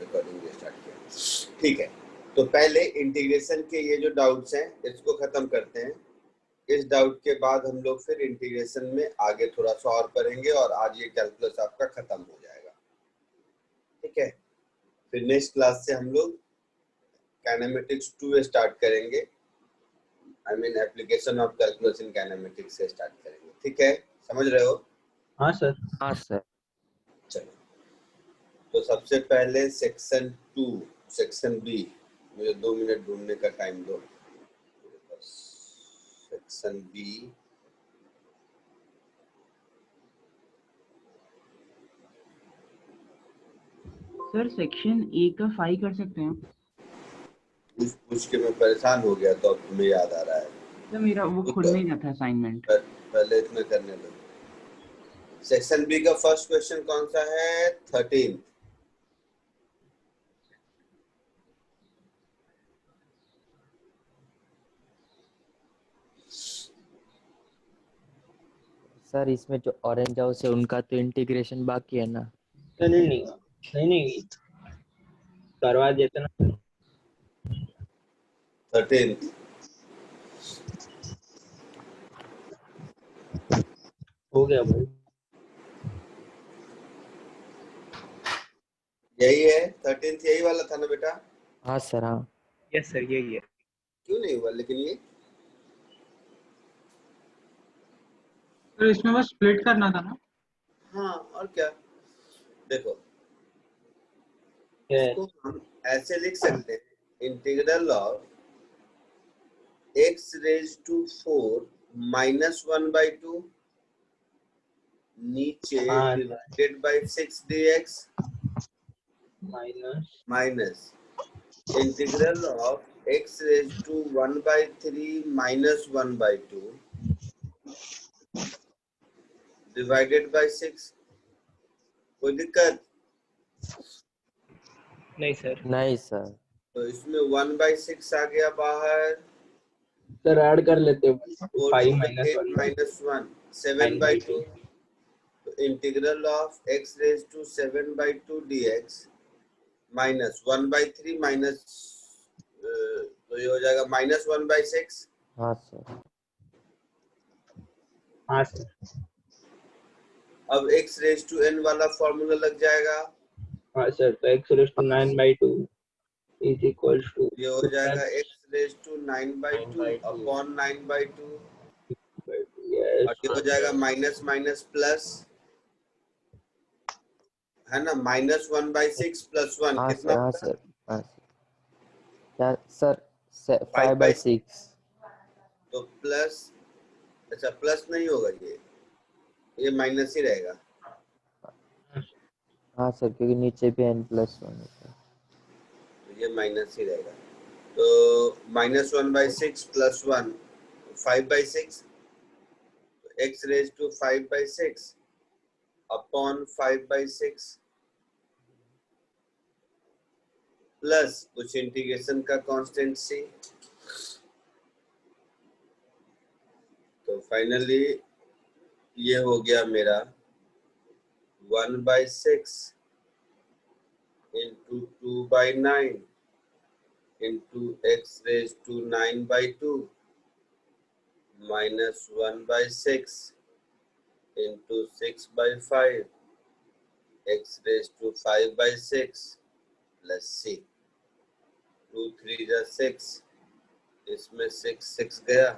Recording start किया। ठीक है, तो पहले इंटीग्रेशन के ये जो डाउट्स हैं इसको खत्म करते हैं। इस डाउट के बाद हम लोग फिर इंटीग्रेशन में आगे थोड़ा सा और पढ़ेंगे और आज ये कैलकुलस आपका खत्म हो जाएगा। ठीक है, फिर नेक्स्ट क्लास से हम लोग काइनेमेटिक्स 2 स्टार्ट करेंगे। I mean application of calculus in kinematics से स्टार्ट करेंगे। ठीक है, समझ रहे हो? हाँ सर। हाँ सर। चलो, तो सबसे पहले सेक्शन 2 सेक्शन बी, मुझे 2 मिनट ढूंढने का टाइम दो। Section B, sir section A का 5 कर सकते हैं? पूछ के मैं परेशान हो गया तो अब तुम्हें याद आ रहा है। सर मेरा वो खुल नहीं रहा था असाइनमेंट। पहले इसमें करने दो। सेक्शन बी का फर्स्ट क्वेश्चन कौन सा है? 13। सर इसमें जो ऑरेंज हाउस है उनका तो इंटीग्रेशन बाकी है ना? नहीं करवा देते ना। 13 हो गया भाई। यही है 13, यही वाला था ना बेटा? हाँ सर। हाँ यस सर, यही है। क्यों नहीं हुआ लेकिन ये? तो इसमें बस स्प्लिट करना था ना? हाँ, और क्या। देखो, Yes. इसको हम ऐसे लिख सकते हैं, integral of x raise to 4 -1/2 नीचे हाँ। Divided by 6 dx minus minus integral of x raise to 1/3 -1/2 divided by 6। कोई दिक्कत? नहीं सर। नहीं सर। तो इसमें 1/6 आ गया बाहर। सर ऐड कर लेते हो। 4 5 to माइनस 8 1 minus 1 7/2। तो integral of x raise to 7/2 dx minus 1/3 minus, तो ये हो जाएगा -1/6। हाँ सर। हाँ सर। अब x रेज टू n वाला फॉर्मूला लग जाएगा। हाँ सर, तो x raise to 9/2 is equals to ये हो जाएगा x रेज टू 9/2 अपॉन 9/2 और ये हो जाएगा माइनस माइनस प्लस, है ना? -1/6 + 1 हाँ कितना? सर। हाँ सर। हाँ सर। क्या सर? 5/6। 5/6। तो प्लस, अच्छा प्लस नहीं होगा, ये माइनस ही रहेगा। हाँ सर, क्योंकि नीचे भी n+1 होता है। तो ये माइनस ही रहेगा। तो -1/6 + 1 5/6, x raise to 5/6 upon 5/6 plus कुछ इंटीग्रेशन का कांस्टेंट c। तो फाइनली ये हो गया मेरा 1/6 into 2/9 into x raised to 9/2 minus 1/6 into 6/5 x raised to 5/6 plus c। 2 3 जा 6, इसमें 6 गया,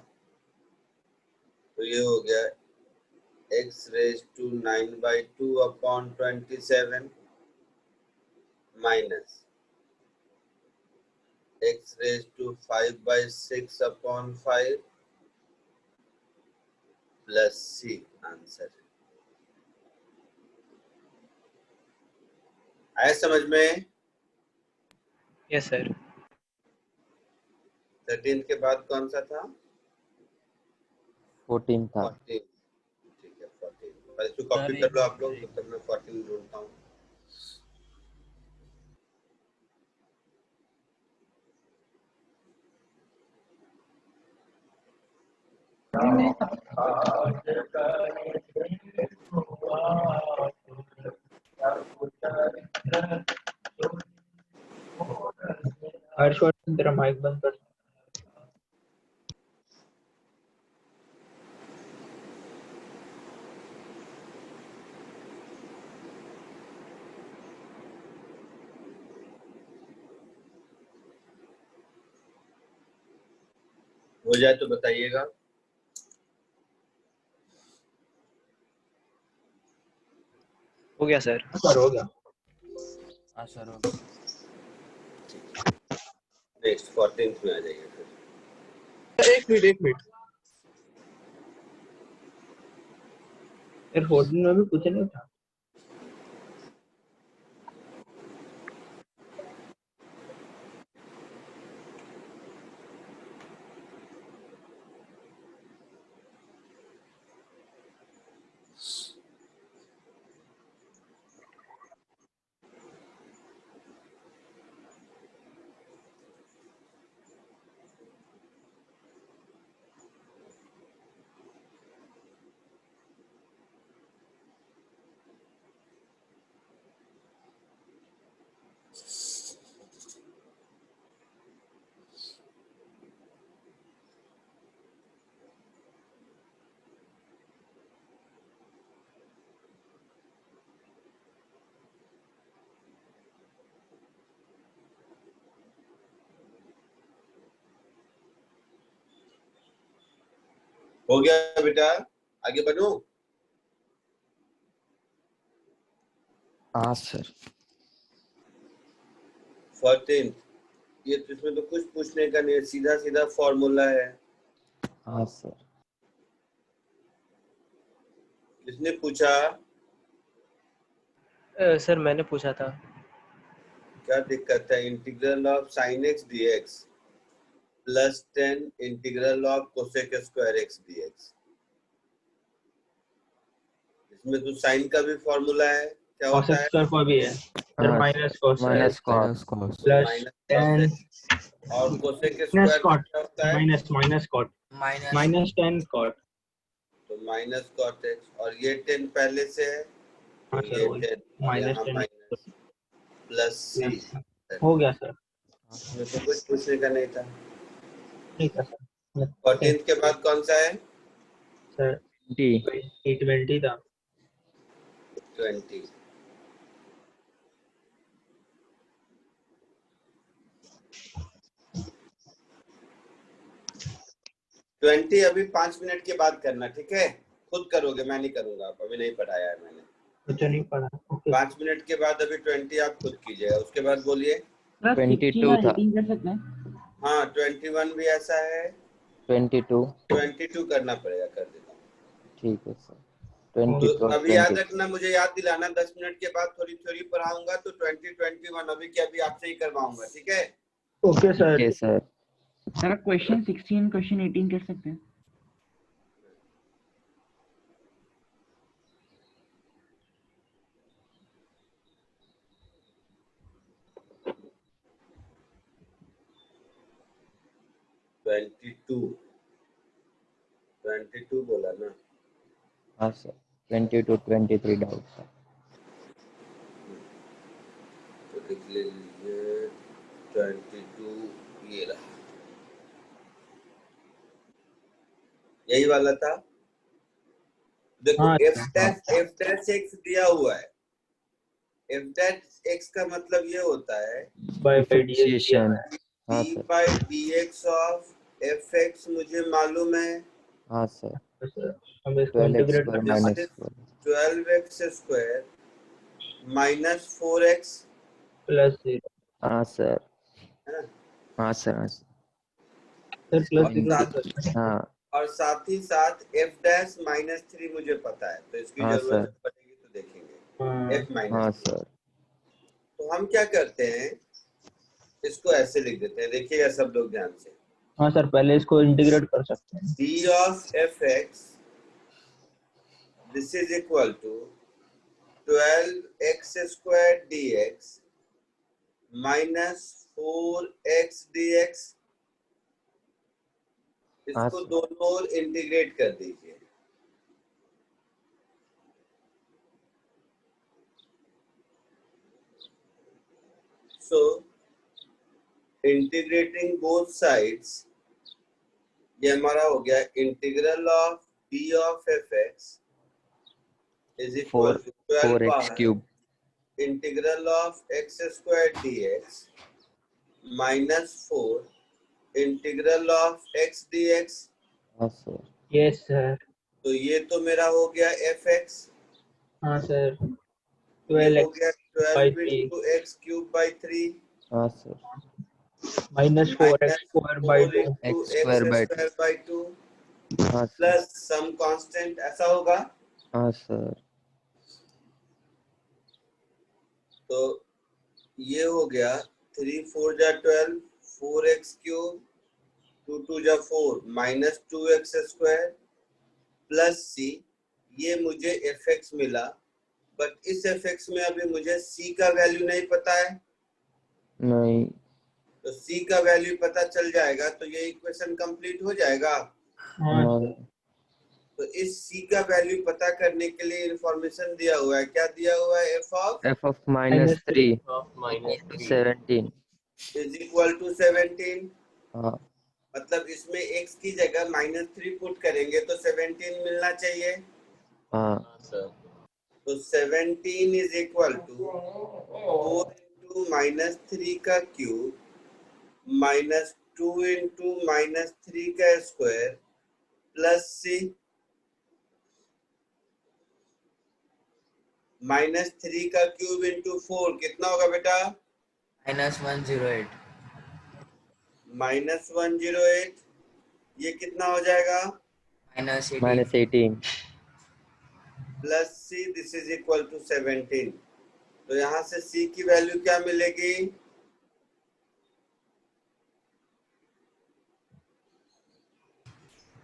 तो ये हो गया x raised to 9/2 upon 27 minus x raised to 5/6 upon 5 plus c answer. आया समझ में? Yes sir. 13 के बाद कौन सा था? 14 था। 14। ठीक है, 14 पहले इसको कॉपी कर लो आप लोग, तो तब मैं 14 ढूंढता हूँ। हर्षवर्धन तेरा माइक बंद कर। हो जाए तो बताइएगा। हो गया सर। सर हो गया। हाँ सर हो नेक्स्ट 14th में आ जाइए फिर। एक मिनट फिर 14 में भी कुछ नहीं था। हो गया बेटा, आगे बढ़ूं? हाँ सर। 14th, ये तो इसमें तो कुछ पूछने का नहीं है, सीधा सीधा फॉर्मूला है। हाँ सर। किसने पूछा? सर मैंने पूछा था। क्या दिक्कत है? Integral of sine x dx plus 10 integral of cosec square x dx। इसमें तो साइन का भी फॉर्मूला है, क्या कॉस होता है? स्क्वायर को भी है सर, हाँ minus cos minus cos cos plus minus 10 cos और कोसेक माइनस स्क्वायर का कॉट क्या होता है? Minus cot minus 10 cot. तो माइनस cot x, और ये 10 पहले से है हाँ तो सर ये वही 10 और माइनस यहाँ 10 माइनस प्लस c। हो गया सर। इसमें तो कुछ पूछने का नहीं था। ठीक है सर। 14th के बाद कौन सा है? सर 20 था। 20। अभी 5 मिनट के बाद करना, ठीक है? खुद करोगे, मैं नहीं करूंगा, अभी नहीं पढ़ाया है मैंने। अच्छा नहीं पढ़ा, ओके। 5 मिनट के बाद अभी 20 आप खुद कीजिएगा, उसके बाद बोलिए। सर 16 22 और था। 18 कर सकते हैं? हाँ 21 भी ऐसा है, 22 22 करना पड़ेगा, कर देता हूँ। ठीक है सर। तो 22 और अभी याद 20। रखना, मुझे याद दिलाना, 10 मिनट के बाद थोड़ी थोड़ी पढ़ाऊंगा तो 21 अभी के अभी आपसे ही करवाऊंगा, ठीक है? Okay sir. Okay sir. Sir question 16 question 18 कर सकते हैं? ट्वेंटी टू बोला ना? हाँ सर 22 23 डाउट था। तो लिख लीजिए 22, ये रहा, यही वाला था। देखो हाँ एफ डैश एक्स दिया हुआ है। एफ डैश एक्स का मतलब ये होता है बाय डिफरेंशिएशन। हाँ D sir. By D x of F x मुझे मालूम है, हाँ सर। हम इसको 12x इंटीग्रेट स्क्वायर कर minus 12x square minus 4x, plus 0 हाँ सर। है ना? हाँ सर। हाँ सर। सर प्लस और 0 साथ हाँ और साथ ही साथ एफ डैश माइनस 3 मुझे पता है, तो इसकी हाँ जरूरत सर। पड़ेगी तो देखेंगे। हाँ एफ माइनस हाँ 3, सर। तो हम क्या करते हैं, इसको ऐसे लिख देते हैं, देखिएगा सब लोग ध्यान से। हाँ सर, पहले इसको इंटीग्रेट कर सकते हैं। D of F X this is equal to 12x square dx minus 4x dx। हाँ इसको सर। दोनों ओर इंटीग्रेट कर दीजिए। सो इंटीग्रेटिंग बोथ साइड्स, ये हमारा हो गया integral of b of fx is equal to 12 4x बार cube. Integral of x square dx minus 4 integral of x dx। हाँ सर। Yes sir. तो ये तो मेरा हो गया fx, हाँ सर। ये हो 12x गया by 12 3 into x cube by 3 हाँ sir. minus 4x minus square by 4 2 into x x square by 2। Square by 2 हाँ सर। प्लस सम कांस्टेंट, ऐसा होगा। हाँ सर। तो ये हो गया 3 4 जा 12 4x क्यूब 2 2 जा 4 minus 2x square plus c। ये मुझे fx मिला, बट इस fx में अभी मुझे c का वैल्यू नहीं पता है। नहीं। तो c का वैल्यू पता चल जाएगा तो ये इक्वेशन कंप्लीट हो जाएगा। हाँ हाँ। सर। तो इस c का वैल्यू पता करने के लिए इंफॉर्मेशन दिया हुआ है, क्या दिया हुआ है, f of minus -3 of minus equal to 3 17। Is equal to 17। हाँ मतलब इसमें x की जगह -3 पुट करेंगे तो 17 मिलना चाहिए। हाँ सर। तो 17 इज इक्वल टू 4 इंटू -3 का क्यूब माइनस 2 इंटू -3 का स्क्वायर प्लस c। -3 का क्यूब इंटू 4 कितना होगा बेटा? -108। -108। ये कितना हो जाएगा? -18। -18। Plus c, this is equal to 17। तो यहाँ से c की वैल्यू क्या मिलेगी?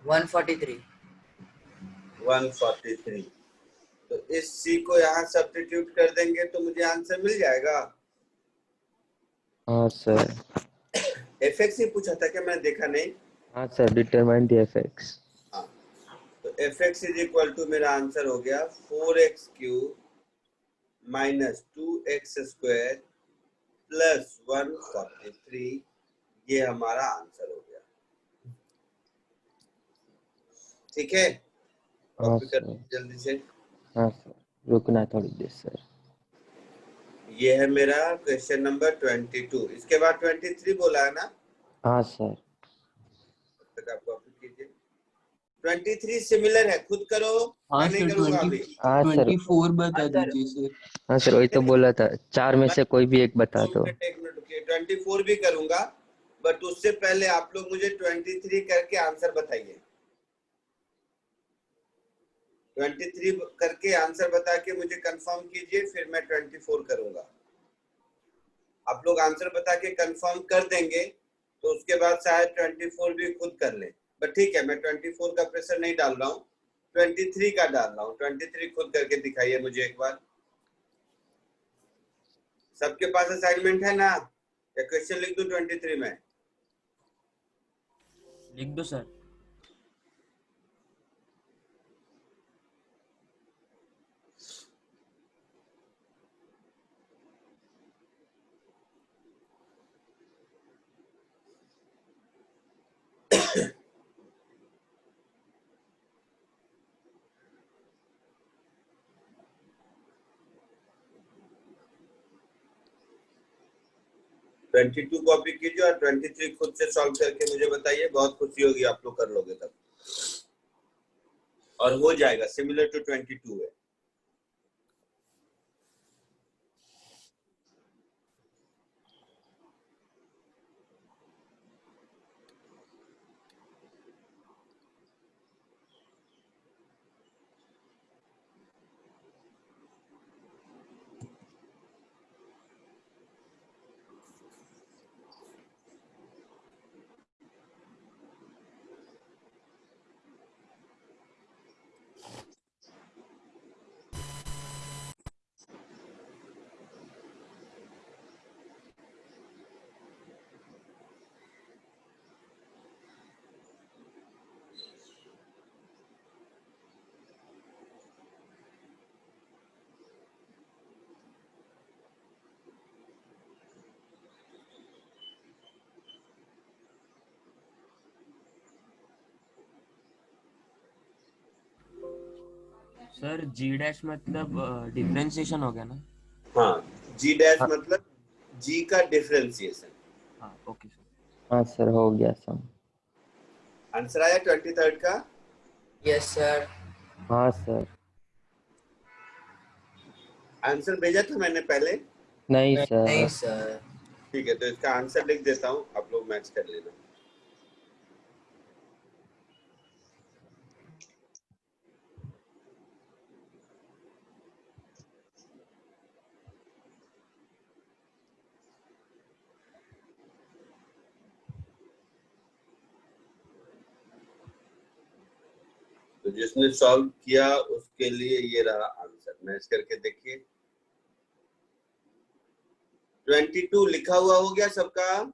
143। 143। तो इस c को यहाँ सब्स्टिट्यूट कर देंगे तो मुझे आंसर मिल जाएगा। हाँ सर। fx ही पूछा था क्या? मैं देखा नहीं। हाँ सर, डिटरमाइन द fx। हाँ, तो fx इज इक्वल टू मेरा आंसर हो गया 4x cube minus 2x square plus 143। ये हमारा आंसर हो गया। ठीक है, हाँ कॉपी कर सर। जल्दी से। हाँ सर, रुकना थोड़ी देर सर। ये है मेरा क्वेश्चन नंबर 22। इसके बाद 23 बोला है ना? हाँ सर। तब तक आप कॉपी कीजिए। 23 सिमिलर है, खुद करो। हाँ मैं नहीं सर, करूंगा अभी। 24 बता दीजिए सर। हाँ सर, वही तो बोला था, 4 में मैं से कोई भी एक बता 2 दो। मिनट 1 मिनट रुकिए। 24 भी करूंगा, बट उससे पहले आप लोग मुझे 23 करके आंसर बताइए। 23 करके आंसर बता के मुझे कंफर्म कीजिए, फिर मैं 24 करूंगा। आप लोग आंसर बता के कंफर्म कर देंगे तो उसके बाद शायद 24 भी खुद कर लें। बट ठीक है, मैं 24 का प्रेशर नहीं डाल रहा हूँ, 23 का डाल रहा हूँ। 23 खुद करके दिखाइए मुझे एक बार। सबके पास असाइनमेंट है ना? या क्वेश्चन लिख दूं 23 में? लिख दो सर। ट्वेंटी टू कॉपी कीजिए और 23 खुद से सॉल्व करके मुझे बताइए। बहुत खुशी होगी आप लोग कर लोगे तब, और हो जाएगा। सिमिलर टू 22 है। सर जी डैश मतलब डिफरेंशिएशन हो गया ना? हाँ, जी डैश हाँ। मतलब जी का डिफरेंशिएशन। हाँ ओके सर। हाँ सर हो गया सम। आंसर आया 23rd का? Yes sir. हाँ सर। आंसर भेजा था मैंने पहले? नहीं नहीं सर। सर। ठीक है, तो इसका आंसर लिख देता हूँ, आप लोग मैच कर लेना। तो जिसने सॉल्व किया उसके लिए ये रहा आंसर, मैच करके देखिए। 22 लिखा हुआ हो गया सबका?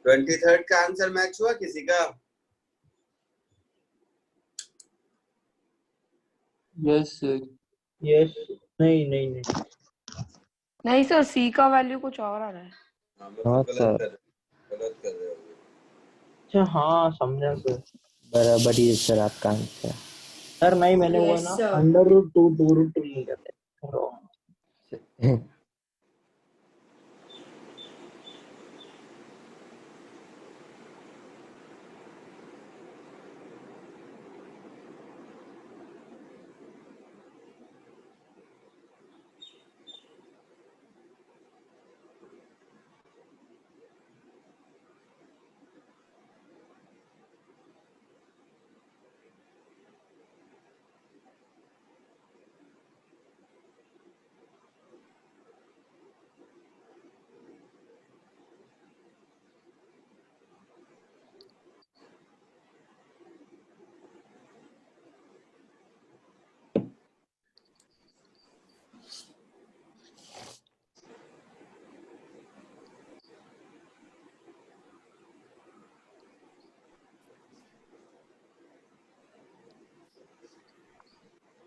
ट्वेंटी थर्ड का आंसर मैच हुआ किसी का? Yes yes. नहीं नहीं नहीं। नहीं सर, सी का वैल्यू कुछ और आ रहा है। हाँ, मैं हाँ तो सर। गलत कर रहे हो। अच्छा हाँ समझा सर। बराबर ही है सर आपका आंसर। सर नहीं, मैंने वो है Yes, ना sir. √2 2√2 नहीं करते।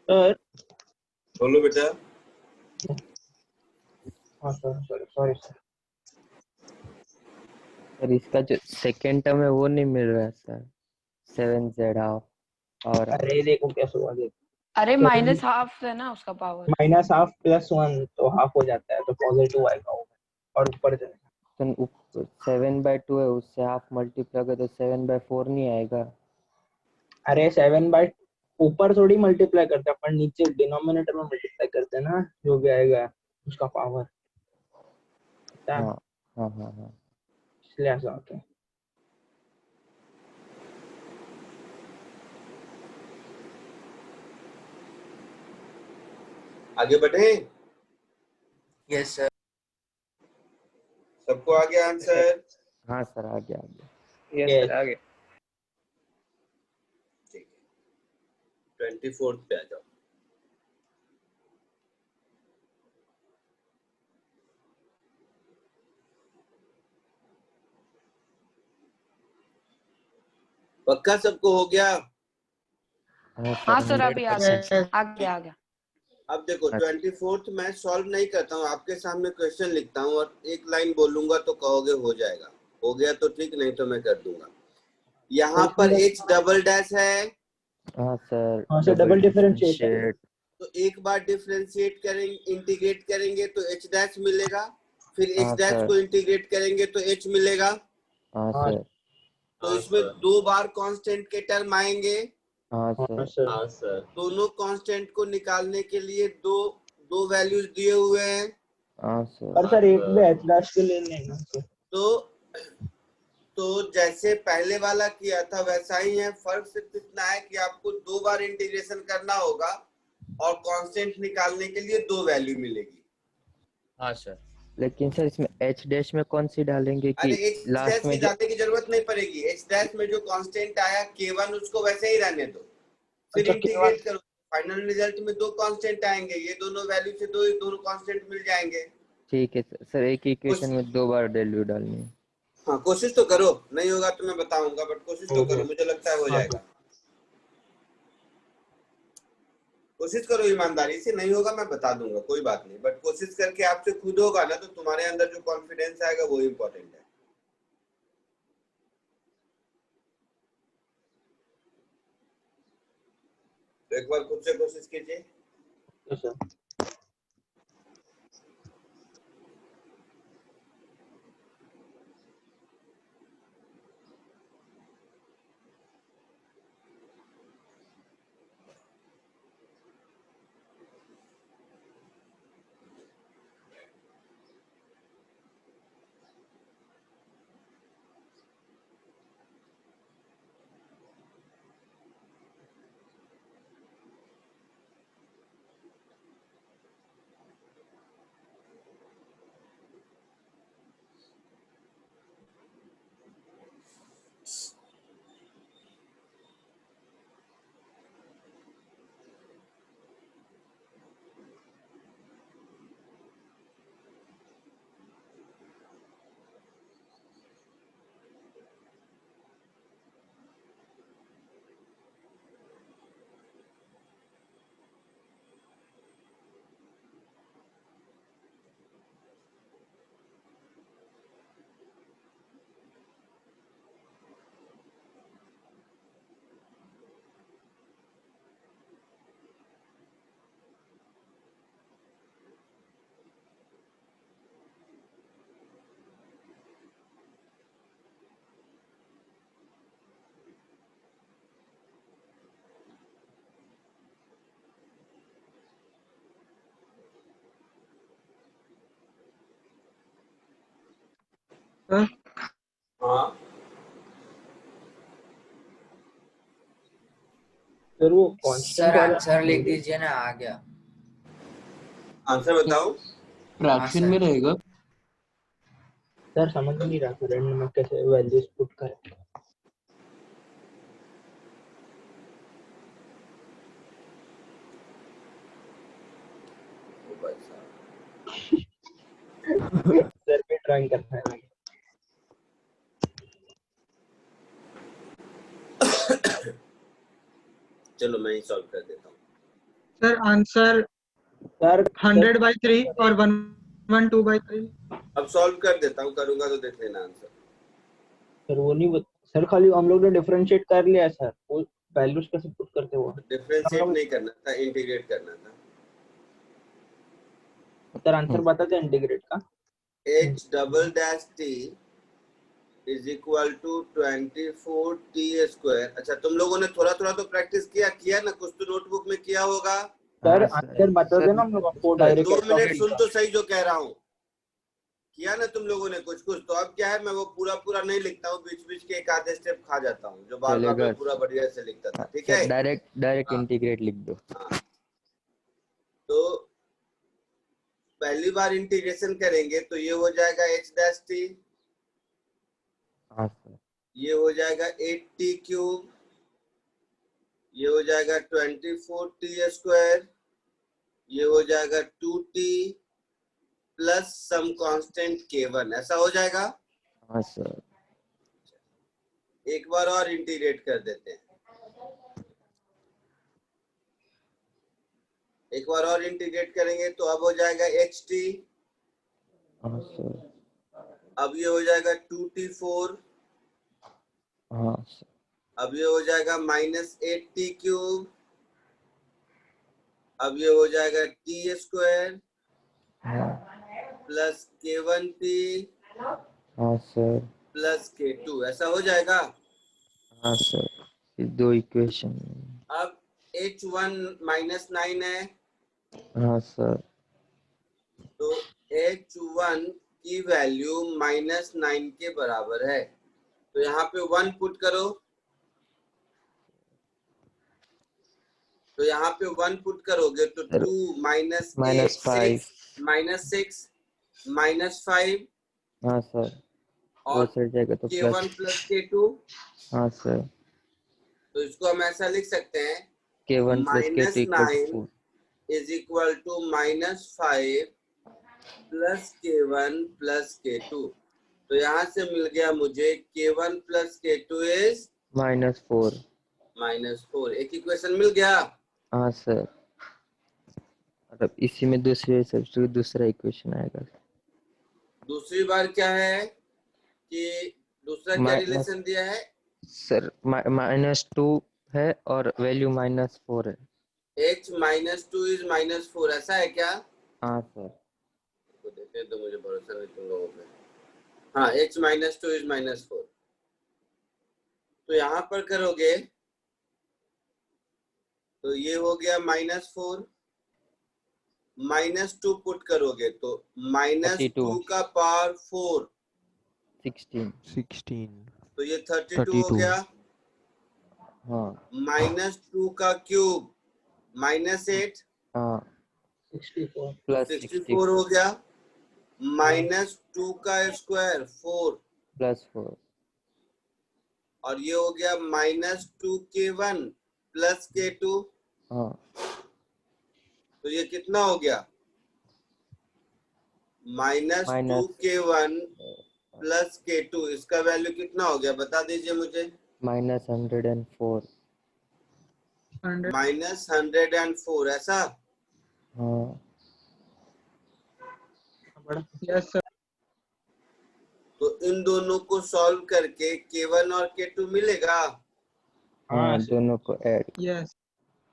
सर बोलो बेटा। हाँ सर सॉरी सर। सर इसका जो सेकेंड टर्म है वो नहीं मिल रहा है सर। 7z हाफ और अरे देखो कैसे हुआ, देखो अरे माइनस हाफ है ना उसका पावर। -1 +1 तो हाफ हो जाता है, तो पॉजिटिव आएगा वो और ऊपर जाएगा। 7/2 है, उससे हाफ मल्टीप्लाई कर तो 7/4 नहीं आएगा। अरे 7 बाय ऊपर थोड़ी मल्टीप्लाई करते हैं अपन, नीचे डिनोमिनेटर में मल्टीप्लाई करते हैं ना, जो भी आएगा उसका पावर। हाँ हाँ हाँ हाँ। इसलिए ऐसा होता है। आगे बढ़े? Yes sir. सबको आ गया आंसर? हाँ सर आ गया आ गया। Yes Yes. सर आगे। ठीक है, 24th पे आ जाओ। पक्का सबको हो गया? हाँ सर, अभी आ गया 100%। आ गया आ गया। अब देखो 24th मैं सॉल्व नहीं करता हूँ, आपके सामने क्वेश्चन लिखता हूँ और एक लाइन बोलूंगा तो कहोगे हो जाएगा। हो गया तो ठीक, नहीं तो मैं कर दूंगा। यहाँ पर h डबल डैश है, हाँ सर। हाँ सर डबल डिफरेंशिएट। तो एक बार डिफरेंशिएट करेंगे, इंटीग्रेट करेंगे तो h डैश मिलेगा, फिर हाँ h डैश सर। को इंटीग्रेट करेंगे तो h मिलेगा। हाँ हाँ सर। तो इसमें दो बार कांस्टेंट के टर्म आएंगे। हाँ हाँ सर। सर। दोनों कांस्टेंट को निकालने के लिए दो वैल्यूज दिए हुए हैं। हाँ सर। और सर एक भी h डैश के लिए लेना सर। तो जैसे पहले वाला किया था वैसा ही है, फर्क सिर्फ इतना है कि आपको दो बार इंटीग्रेशन करना होगा और कांस्टेंट निकालने के लिए दो वैल्यू मिलेगी। हाँ सर। लेकिन सर इसमें एच डैश में कौन सी डालेंगे कि अरे एच लास्ट डैश में की जो डालने की जरूरत नहीं पड़ेगी। एच डैश में जो कांस्टेंट आया K1 उसको वैसे ही रहने दो, फिर अच्छा इंटीग्रेट करो। फाइनल रिजल्ट में दो कांस्टेंट आएंगे, ये दोनों वैल्यू से दोनों कांस्टेंट मिल जाएंगे। ठीक है सर, एक इक्वेशन में 2 बार वैल्यू डालनी है। हाँ कोशिश तो करो, नहीं होगा तो मैं बताऊंगा, बट कोशिश तो करो, मुझे लगता है हो हाँ, जाएगा। कोशिश करो ईमानदारी से, नहीं होगा मैं बता दूंगा, कोई बात नहीं, बट कोशिश करके आपसे खुद होगा ना तो तुम्हारे अंदर जो कॉन्फिडेंस आएगा वो इम्पोर्टेंट है। तो एक बार खुद से कोशिश कीजिए। सर सर हाँ सर वो सर कांस्टेंट वाला आंसर लिख दीजिए ना, आ गया। आंसर बताओ। फ्रैक्शन हाँ, में सर। रहेगा। सर समझ नहीं रहा सर एंड में कैसे वैल्यूज पुट करें। ओ भाई साहब, सर भी ड्राइंग करना है। चलो मैं ही सॉल्व कर देता हूँ। सर आंसर सर 100/3 और 112/3। अब सॉल्व कर देता हूँ, करूंगा तो देख लेना आंसर। सर वो नहीं सर खाली हम लोग ने डिफरेंशिएट कर लिया सर, वो वैल्यूज कैसे पुट करते हो डिफरेंशिएट नहीं करना था, इंटीग्रेट करना था। सर आंसर बता दे इंटीग्रेट का। h double dash t is equal to 24t square. अच्छा तुम लोगों ने थोड़ा थोड़ा तो प्रैक्टिस किया ना, कुछ तो नोटबुक में किया होगा। सर हाँ आंसर बता सर देना हम लोग आपको सर, डायरेक्ट 2 मिनट सुन तो सही जो कह रहा हूँ। किया ना तुम लोगों ने कुछ कुछ, तो अब क्या है, मैं वो पूरा पूरा नहीं लिखता हूँ, बीच बीच के एक आधे स्टेप खा जाता हूँ, जो बार बार चलेगा मैं पूरा बढ़िया से लिखता था। ठीक सर, है, डायरेक्ट हाँ इंटीग्रेट लिख दो। हाँ। तो पहली बार इंटीग्रेशन करेंगे तो ये हो जाएगा h डैश t, हाँ सर, ये हो जाएगा 8t क्यूब, ये हो जाएगा 24t स्क्वायर, ये हो जाएगा 2t plus some constant K1, ऐसा हो जाएगा। हाँ सर, एक बार और इंटीग्रेट कर देते हैं, एक बार और इंटीग्रेट करेंगे तो अब हो जाएगा ht, हाँ सर, अब ये हो जाएगा 2t4, हाँ सर, अब ये हो जाएगा -8t क्यूब, अब ये हो जाएगा t स्क्वायर हाँ प्लस K1t हाँ सर, प्लस K2, ऐसा हो जाएगा। हाँ सर, ये 2 इक्वेशन। अब h1 -9 है, हाँ सर, तो h1 की वैल्यू -9 के बराबर है, तो यहाँ पे 1 पुट करो, तो यहाँ पे 1 पुट करोगे तो 2 -8 -5 -6 -5 हाँ सर, वो और सर जाएगा तो K1 प्लस। Plus K2। हाँ सर, तो इसको हम ऐसा लिख सकते हैं K1 plus K2 equal -9 to 4। Is equal to -5 plus K1 plus K2। तो यहाँ से मिल गया मुझे K1 प्लस K2 इज -4। -4। एक इक्वेशन मिल गया। हाँ सर, और अब इसी में दूसरे सब्स्टिट्यूट दूसरा इक्वेशन आएगा। दूसरी बार क्या है कि दूसरा क्या माइनस रिलेशन दिया है? सर -2 है और वैल्यू -4 है। h -2 इज -4, ऐसा है क्या? हाँ सर। तो देते हैं, तो मुझे भरोसा नहीं तुम लोगों पे। हाँ, h -2 इज -4। तो यहाँ पर करोगे तो ये हो गया -4, -2 पुट करोगे तो -2 का पावर 4, 16। तो ये 32 हो गया। हाँ -2 का क्यूब -8, हाँ 64 प्लस 64 हो गया। हाँ। -2 का स्क्वायर 4, +4। और ये हो गया -2 K1 प्लस K2। हाँ तो ये कितना हो गया? -2 माइनस K1 प्लस K2। इसका वैल्यू कितना हो गया, बता दीजिए मुझे। -104। 100 -104, ऐसा? हाँ यस सर। तो इन दोनों को सॉल्व करके K1 और K2 मिलेगा। हाँ, दोनों को ऐड यस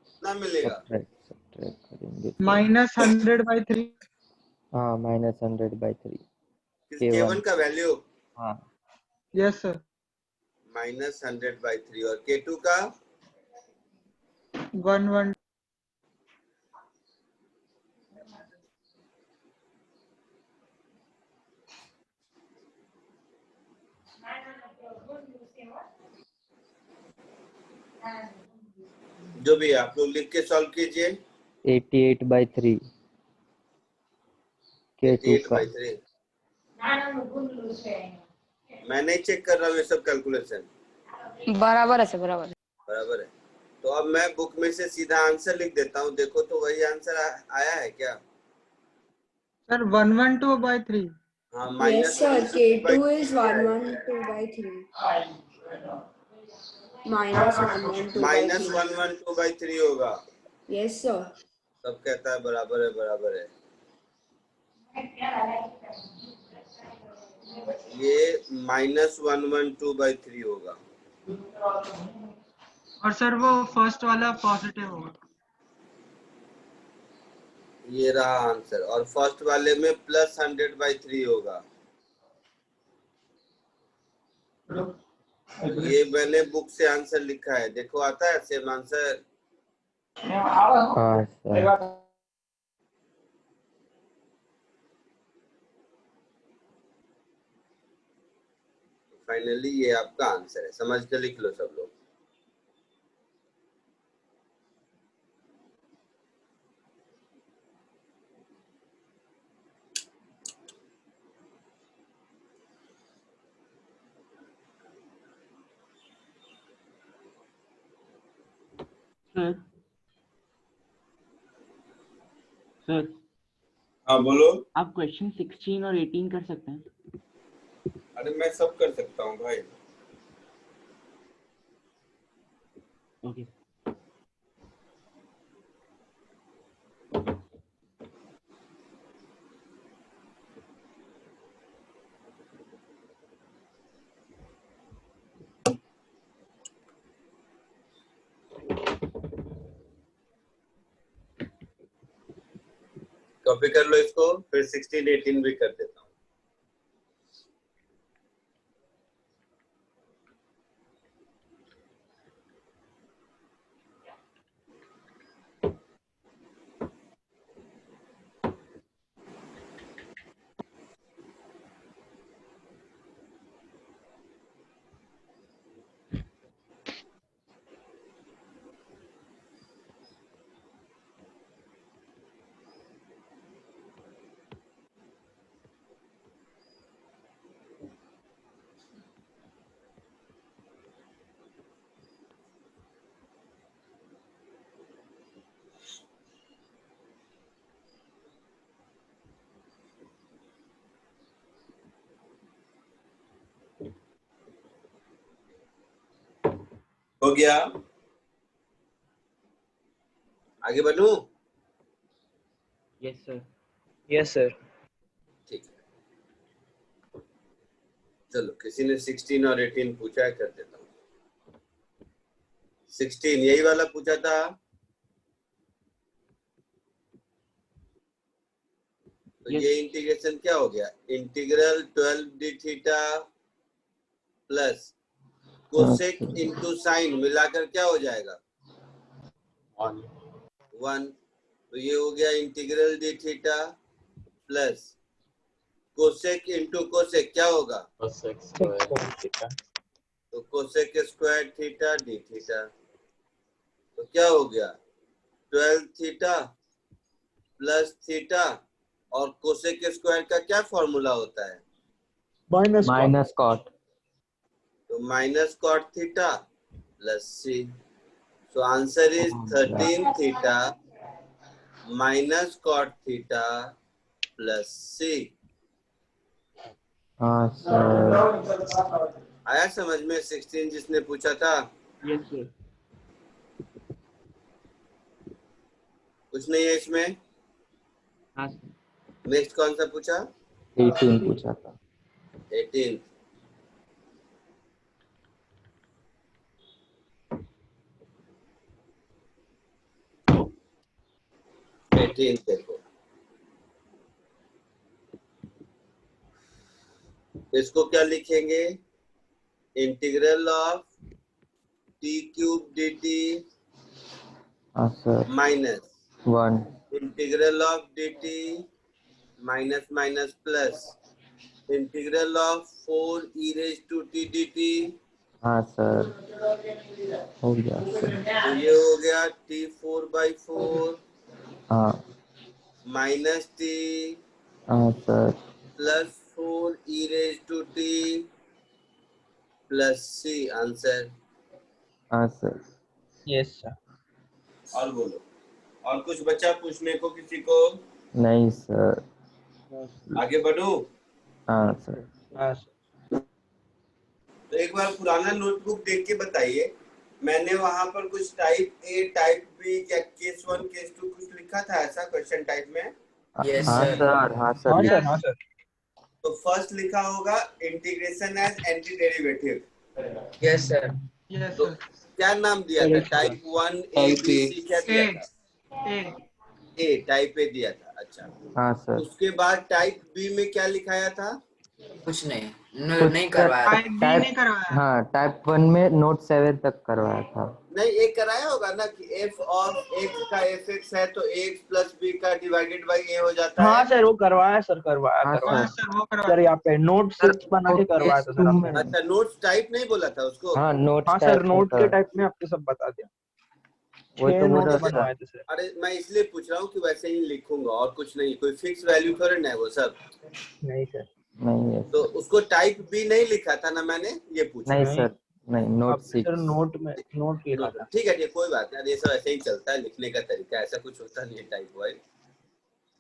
कितना मिलेगा? सब्ट्रैक्ट करेंगे तो -100/3। हाँ -100/3 किस K1। K1 का वैल्यू? हाँ यस सर। -100/3 और K2 का 1 जो भी है आप लोग लिख के सॉल्व कीजिए। 88/3 K2 का। 88/3। मैं नहीं चेक कर रहा हूँ ये सब कैलकुलेशन। बराबर है सर, बराबर है। बराबर है। तो अब मैं बुक में से सीधा आंसर लिख देता हूँ, देखो तो वही आंसर आया है क्या? सर 112/3। हाँ, Yes, sir. K2 is -112/3 -112/3. होगा। Yes, sir. सब कहता है बराबर है, बराबर है। ये -112/3 होगा। और सर वो फर्स्ट वाला पॉजिटिव होगा। ये रहा आंसर, और फर्स्ट वाले में +100/3 होगा। ये मैंने बुक से आंसर लिखा है, देखो आता है सेम आंसर। हाँ सर। फाइनली ये आपका आंसर है, समझ के लिख लो सब लोग। सर सर हाँ बोलो। आप क्वेश्चन 16 और 18 कर सकते हैं? अरे मैं सब कर सकता हूँ भाई। ओके। कॉपी कर लो इसको, फिर 16 18 भी कर देता हूँ। हो गया? आगे बढ़ूं? Yes sir. Yes sir. ठीक है, चलो किसी ने 16 और 18 पूछा है, कर देता हूँ। 16 यही वाला पूछा था। तो ये इंटीग्रेशन क्या हो गया? Integral 12 d theta plus cosec into sine मिलाकर क्या हो जाएगा? 1। तो ये हो गया integral d theta plus cosec into cosec क्या होगा? तो cosec square theta D theta. तो क्या हो गया? 12 थीटा प्लस थीटा और कोसेक स्क्वायर का क्या फॉर्मूला होता है? Minus cot. तो minus cot theta plus c. So answer is 13 theta minus cot theta plus c. हाँ सर। आया समझ में? 16 जिसने पूछा था। Yes sir. कुछ नहीं है इसमें। हाँ सर। नेक्स्ट कौन सा पूछा? 18 पूछा था। 18। देखो, इसको क्या लिखेंगे? Integral of t cube d t हाँ sir. Minus 1। Integral of d t minus minus plus integral of 4 E raise to t d t. हाँ सर, हो गया सर। तो ये हो गया टी 4/4 हाँ माइनस टी हाँ sir. Plus 4 E raise to T plus C. Answer. हाँ सर। Yes sir. और बोलो, और कुछ बचा पूछने को किसी को? नहीं सर। आगे बढ़ूं? हाँ सर। हाँ सर। तो एक बार पुराना नोटबुक देख के बताइए, मैंने वहां पर कुछ टाइप ए टाइप बी या केस 1 केस 2 कुछ लिखा था ऐसा क्वेश्चन टाइप में? Yes, हाँ sir. सर। हाँ सर। हाँ सर। हाँ सर। तो फर्स्ट लिखा होगा integration as anti derivative. Yes, sir. Yes तो सर। क्या नाम दिया था? टाइप 1 ए बी सी क्या दिया था? ए ए टाइप ए दिया था। अच्छा, हाँ सर। उसके बाद टाइप बी में क्या लिखाया था? कुछ नहीं कुछ नहीं करवाया था। टाइप बी नहीं करवाया। हाँ, टाइप 1 में नोट 7 तक करवाया था। नहीं, एक कराया होगा ना कि एफ ऑफ एक्स का एफ एक्स है तो एक्स प्लस बी का डिवाइडेड बाई ए हो जाता हाँ है। सर, वो करवाया सर, करवाया हाँ करवाया यस सर, वो सर। करवाया। यहाँ पे नोट 6 बना के करवाया था सर two आपने। में। अच्छा, नोट्स टाइप नहीं बोला था उसको? हाँ, नोट हाँ सर, नोट के टाइप में आपको सब बता दिया। वही 6 तो बोल नोट रहा था। बनवाए थे सर। अरे मैं इसलिए पूछ रहा हूँ कि वैसे ही लिखूंगा और कुछ नहीं, कोई फिक्स वैल्यू थोड़े ना है वो सब। नहीं सर। नहीं है तो सर। उसको टाइप बी नहीं लिखा था ना मैंने, ये पूछा। नहीं नहीं। सर, नहीं, नोट आपने सर 6। नोट में नोट लिखा था। ठीक है, ये कोई बात नहीं, ये सब ऐसे ही चलता है लिखने का तरीका, ऐसा कुछ होता नहीं है टाइप वाइज।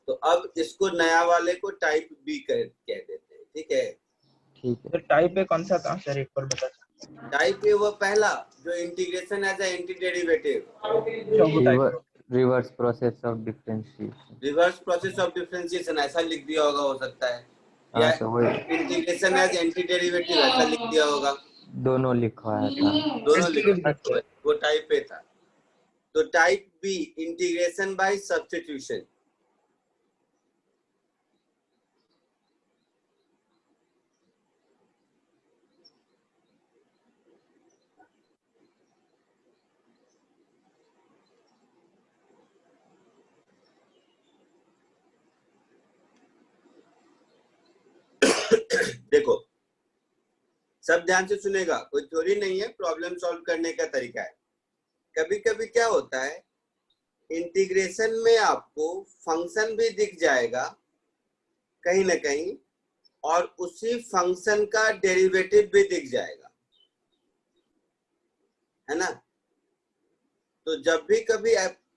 तो अब इसको नया वाले को टाइप बी कह देते हैं, ठीक है? ठीक है। सर टाइप ए कौन सा था सर, एक बार बता सकते टाइप ए वो पहला जो integration as a anti derivative. Reverse process of differentiation. Reverse process of differentiation ऐसा लिख दिया होगा, हो सकता है, या हाँ, तो वही इंटीग्रेशन एज एंटी डेरिवेटिव ऐसा लिख दिया होगा। दोनों लिखवाया था। दोनों लिखा था, हैं। वो टाइप ए था। तो type B integration by substitution. देखो, सब ध्यान से सुनेगा, कोई थ्योरी नहीं है, प्रॉब्लम सॉल्व करने का तरीका है। कभी कभी क्या होता है, इंटीग्रेशन में आपको फंक्शन भी दिख जाएगा कहीं ना कहीं, और उसी फंक्शन का डेरिवेटिव भी दिख जाएगा, है ना? तो जब भी कभी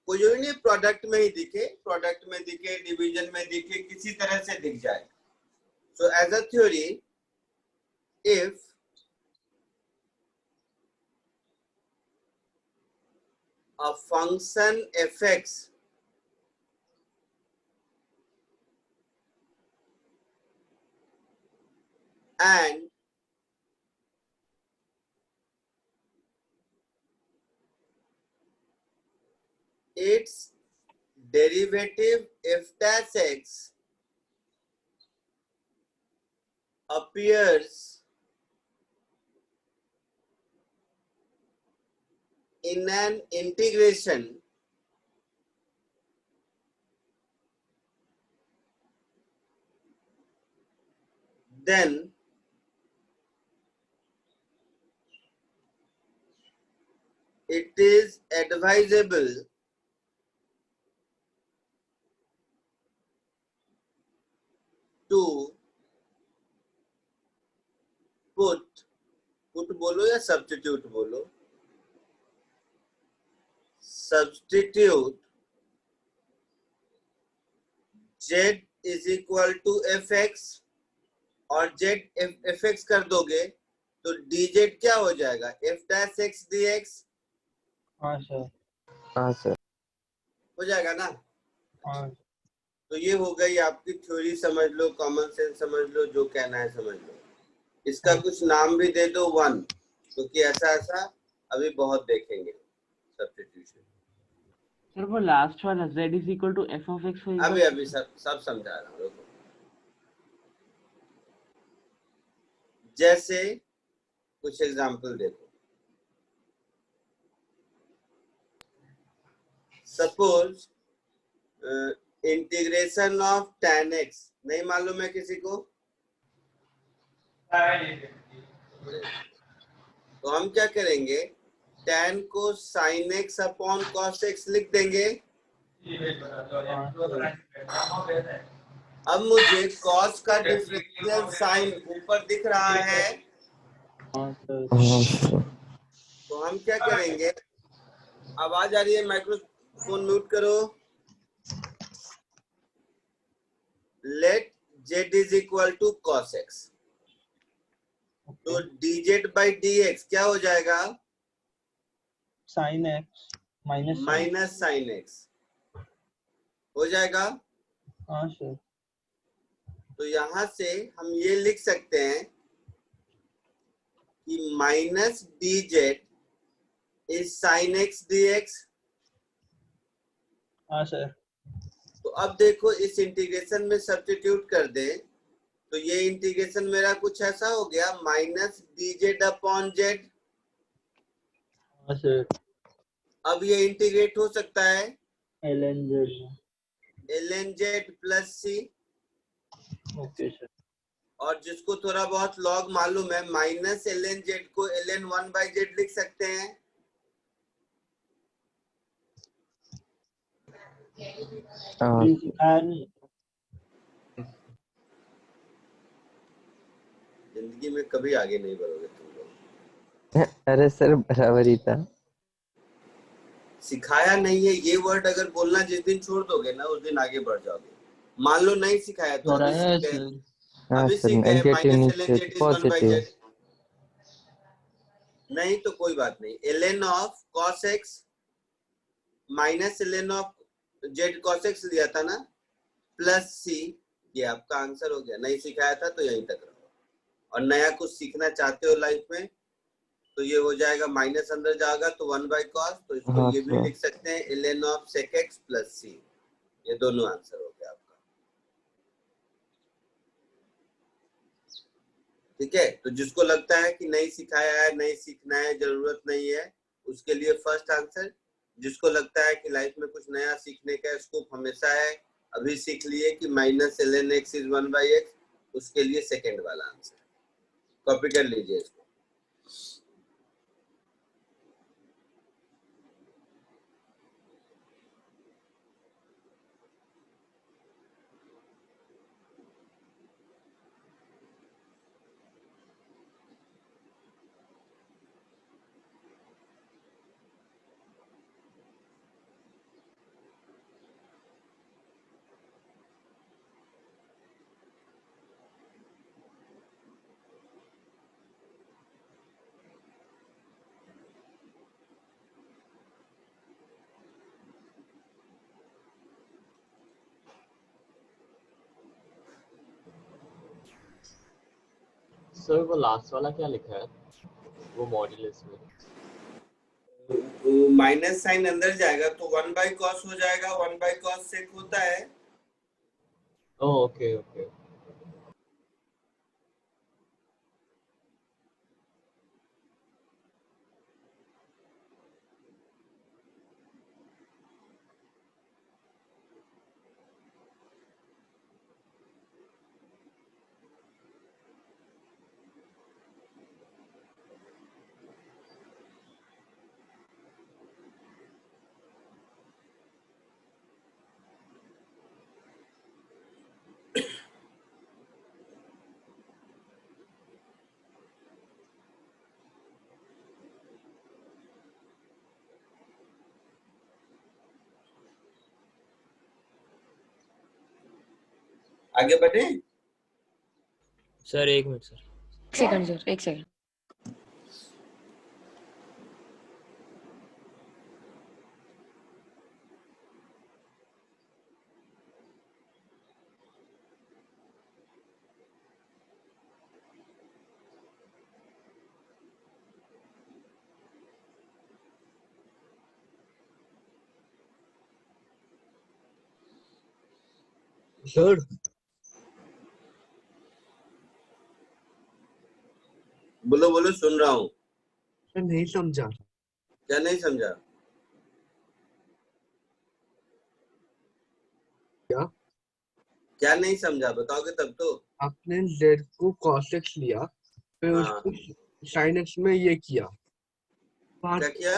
कोई जो नहीं प्रोडक्ट में ही दिखे, प्रोडक्ट में दिखे, डिवीजन में दिखे, किसी तरह से दिख जाए। So as a theory, if a function fx and its derivative f dash x appears in an integration then it is advisable to put बोलो या substitute बोलो, substitute z is equal to fx और z fx कर दोगे तो dz क्या हो जाएगा, f dash x dx। हाँ सर। हाँ सर। हो जाएगा ना। हाँ। तो ये हो गई आपकी थ्योरी, समझ लो, कॉमन सेंस समझ लो, जो कहना है समझ लो। इसका कुछ नाम भी दे दो 1, क्योंकि ऐसा ऐसा अभी बहुत देखेंगे सब्स्टिट्यूशन। सर वो लास्ट वाला z is equal to f of x होगा। अभी सब समझा रहा हूँ। जैसे कुछ एग्जांपल देखो, suppose integration of tan x नहीं मालूम है किसी को, तो हम क्या करेंगे, tan को sin x upon cos x लिख देंगे। अब मुझे cos का डिफरेंशियल साइन ऊपर दिख रहा है, तो हम क्या करेंगे, आवाज आ रही है, माइक्रोफोन म्यूट करो। Let z is equal to cos x, तो dz बाई dx क्या हो जाएगा, sin x माइनस साइन x हो जाएगा। हाँ सर। तो यहां से हम ये लिख सकते हैं कि minus dz is sine x dx। हाँ सर। तो अब देखो इस इंटीग्रेशन में सब्स्टिट्यूट कर दें तो ये इंटीग्रेशन मेरा कुछ ऐसा हो गया, माइनस dz अपॉन z। हाँ सर। अब ये इंटीग्रेट हो सकता है ln z plus c, okay sir. और जिसको थोड़ा बहुत लॉग मालूम है, माइनस ln z को ln 1 बाई z लिख सकते हैं। जिंदगी में कभी आगे नहीं बढ़ोगे तुम लोग। अरे सर बराबर ही था। सिखाया नहीं है ये वर्ड अगर बोलना जिस दिन छोड़ दोगे ना उस दिन आगे बढ़ जाओगे। मान लो नहीं सिखाया तो अभी सीख गए, अभी सीख गए minus ln z is 1 by z। नहीं तो कोई बात नहीं, ln of cos x minus ln of z cos x लिया था ना, प्लस c, ये आपका आंसर हो गया। नहीं सिखाया था तो यहीं तक रहो, और नया कुछ सीखना चाहते हो लाइफ में तो ये हो जाएगा, माइनस अंदर जाएगा तो 1 बाई cos, तो इसको हाँ, ये भी लिख सकते हैं ln of sec x plus c। ये दोनों आंसर हो गया आपका। ठीक है, तो जिसको लगता है कि नहीं सिखाया है, नहीं सीखना है, जरूरत नहीं है, उसके लिए फर्स्ट आंसर। जिसको लगता है कि लाइफ में कुछ नया सीखने का स्कोप हमेशा है, अभी सीख लिए कि minus ln x is 1 by x, उसके लिए सेकेंड वाला आंसर। कॉपी कर लीजिए इसको। सर वो लास्ट वाला क्या लिखा है, वो मॉड्यूलस में? माइनस साइन अंदर जाएगा तो 1/cos हो जाएगा, 1/cos सेक होता है। Okay okay. आगे बढ़े। सर एक मिनट सर। एक सेकंड सर, एक सेकंड। सर बोलो बोलो, सुन रहा हूँ। मैं नहीं समझा। क्या नहीं समझा? क्या क्या नहीं समझा बताओगे तब तो। आपने z को cos x लिया, फिर हाँ। उसको sin x में ये किया। क्या किया?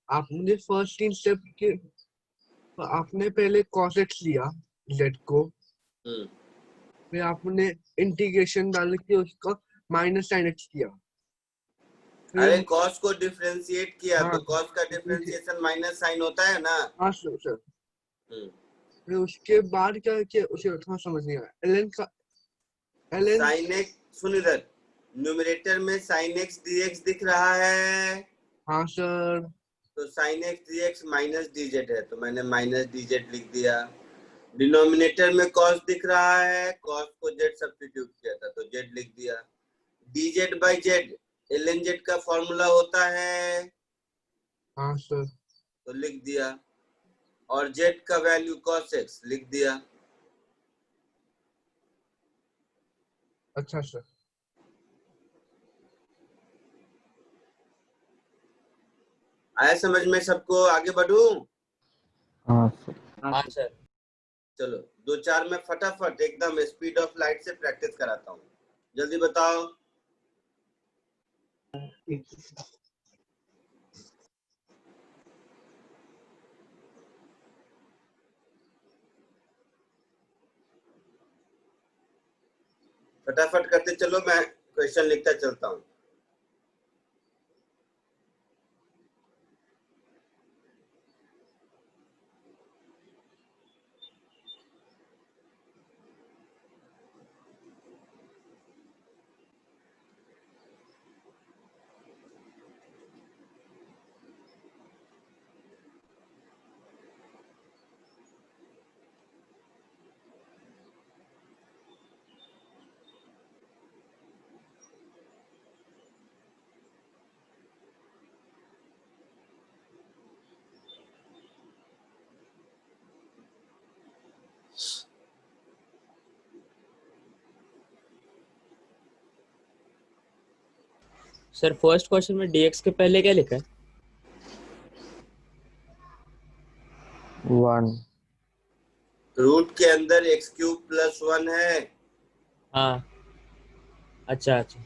आपने फर्स्ट तीन स्टेप के आपने पहले cos x लिया z को, फिर आपने इंटीग्रेशन डाल के उसका माइनस sin x किया। अरे cos को डिफरेंशिएट किया हाँ, तो cos का डिफरेंशिएशन माइनस साइन होता है ना। हाँ सर। फिर उसके बाद क्या किया उसे थोड़ा समझ नहीं आया। ln का ln साइन एक्स, सुन इधर, न्यूमरेटर में साइन एक्स dx दिख रहा है। हाँ सर। तो sine x dx minus dz है तो मैंने माइनस dz लिख दिया। डिनोमिनेटर में cos दिख रहा है, cos को z सब्स्टिट्यूट किया था तो z लिख दिया। dz by z ln z का फॉर्मूला होता है हाँ सर। तो लिख दिया। और z का वैल्यू cos x लिख दिया। अच्छा सर। आया समझ में सबको? आगे बढ़ूं? हाँ सर। हाँ सर। चलो दो चार में फटाफट एकदम स्पीड ऑफ लाइट से प्रैक्टिस कराता हूँ, जल्दी बताओ। फटाफट करते चलो, मैं क्वेश्चन लिखता चलता हूँ। सर फर्स्ट क्वेश्चन में dx के पहले क्या लिखा है? 1। रूट के अंदर एक्स क्यूब प्लस 1 है। हाँ अच्छा अच्छा।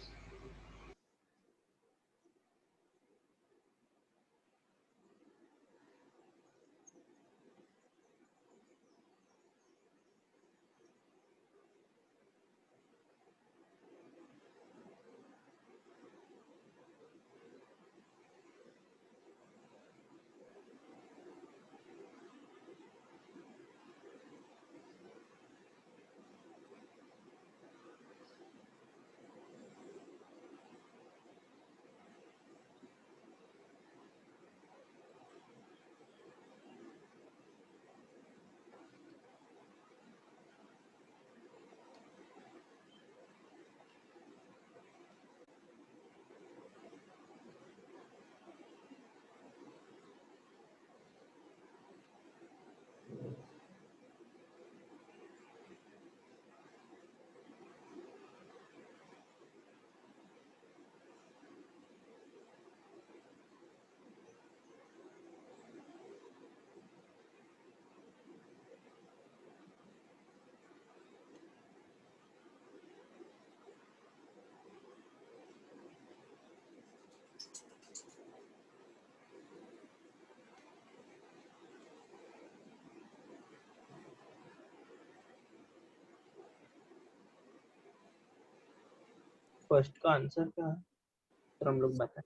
फर्स्ट का आंसर क्या है सर, हम लोग बताएं।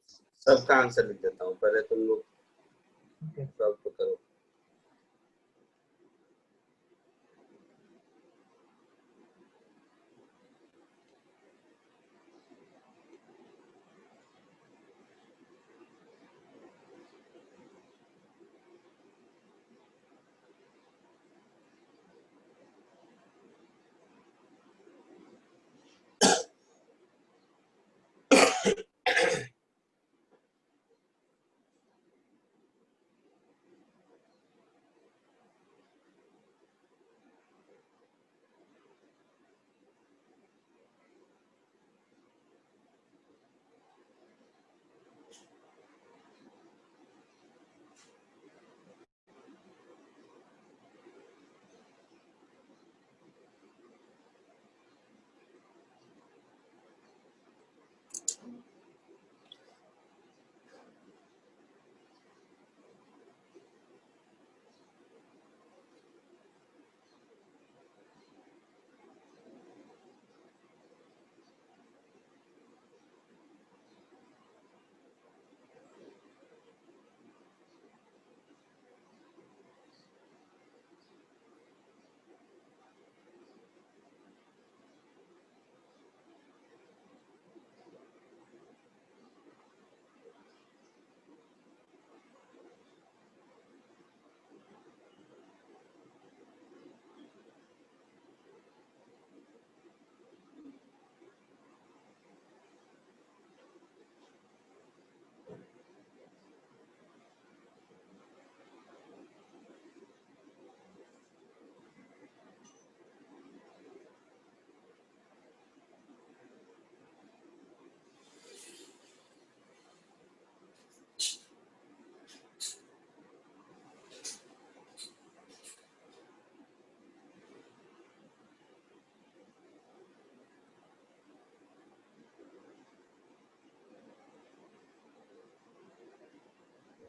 सबका आंसर लिख देता हूँ, पहले तुम लोग Okay. सॉल्व तो करो।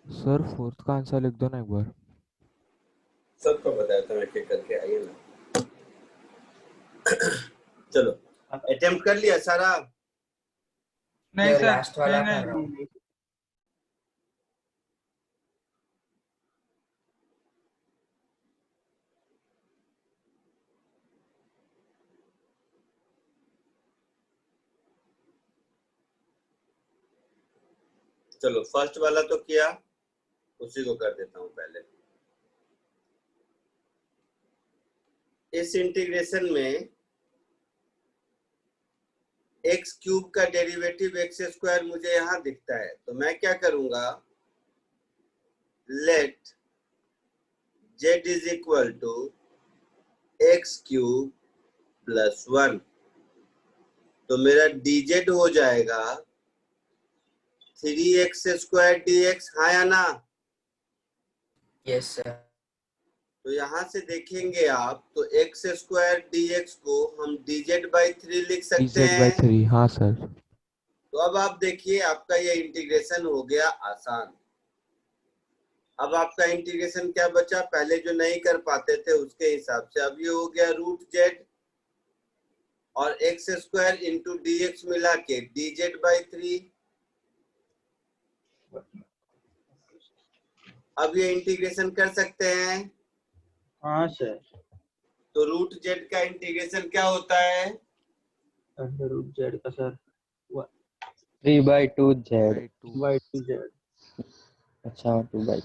सर फोर्थ का आंसर लिख दो ना एक बार। सबको बताया था मैं, एक करके आइए ना। चलो अटेम्प्ट कर लिया सारा? नहीं सर, लास्ट वाला नहीं, कर रहा हूँ। नहीं, चलो फर्स्ट वाला तो किया, उसी को कर देता हूँ पहले। इस इंटीग्रेशन में एक्स क्यूब का डेरिवेटिव एक्स स्क्वायर मुझे यहाँ दिखता है, तो मैं क्या करूंगा, let z is equal to X cube plus 1, तो मेरा dz हो जाएगा 3x स्क्वायर dx, हाँ या ना? Yes sir. तो यहाँ से देखेंगे आप, तो x स्क्वायर dx को हम dz बाई 3 लिख सकते हैं। dz/3 हाँ सर। तो अब आप देखिए, आपका ये इंटीग्रेशन हो गया आसान। अब आपका इंटीग्रेशन क्या बचा, पहले जो नहीं कर पाते थे उसके हिसाब से। अब ये हो गया रूट जेड और x square into D x मिला के dz बाई 3। अब ये इंटीग्रेशन कर सकते हैं? हाँ सर। तो रूट जेड का इंटीग्रेशन क्या होता है? अंडर रूट जेड का सर 3/2 z। 2 by 2 Z. अच्छा 2/2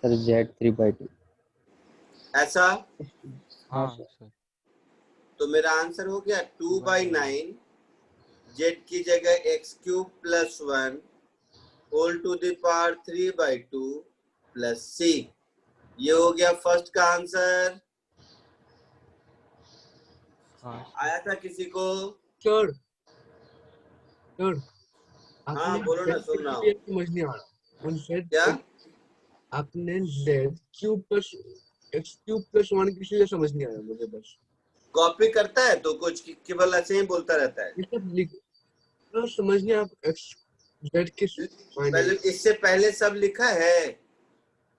सर, z 3/2। ऐसा? हाँ हाँ सर। सर। तो मेरा आंसर हो गया 2/9 जेड की जगह x cube plus 1 whole to the power 3/2 plus c. ये हो गया फर्स्ट का आंसर। हाँ आया था किसी को? सर सर हाँ आपने बोलो ना, Z सुन रहा के हूँ। समझ नहीं आ रहा। उन Z क्या? आपने Z cube plus x cube plus 1 किसी लिए समझ नहीं आया मुझे। बस कॉपी करता है तो कुछ केवल ऐसे ही बोलता रहता है। ये सब लिख तो समझ नहीं, आप x Z के पहले, इससे पहले सब लिखा है,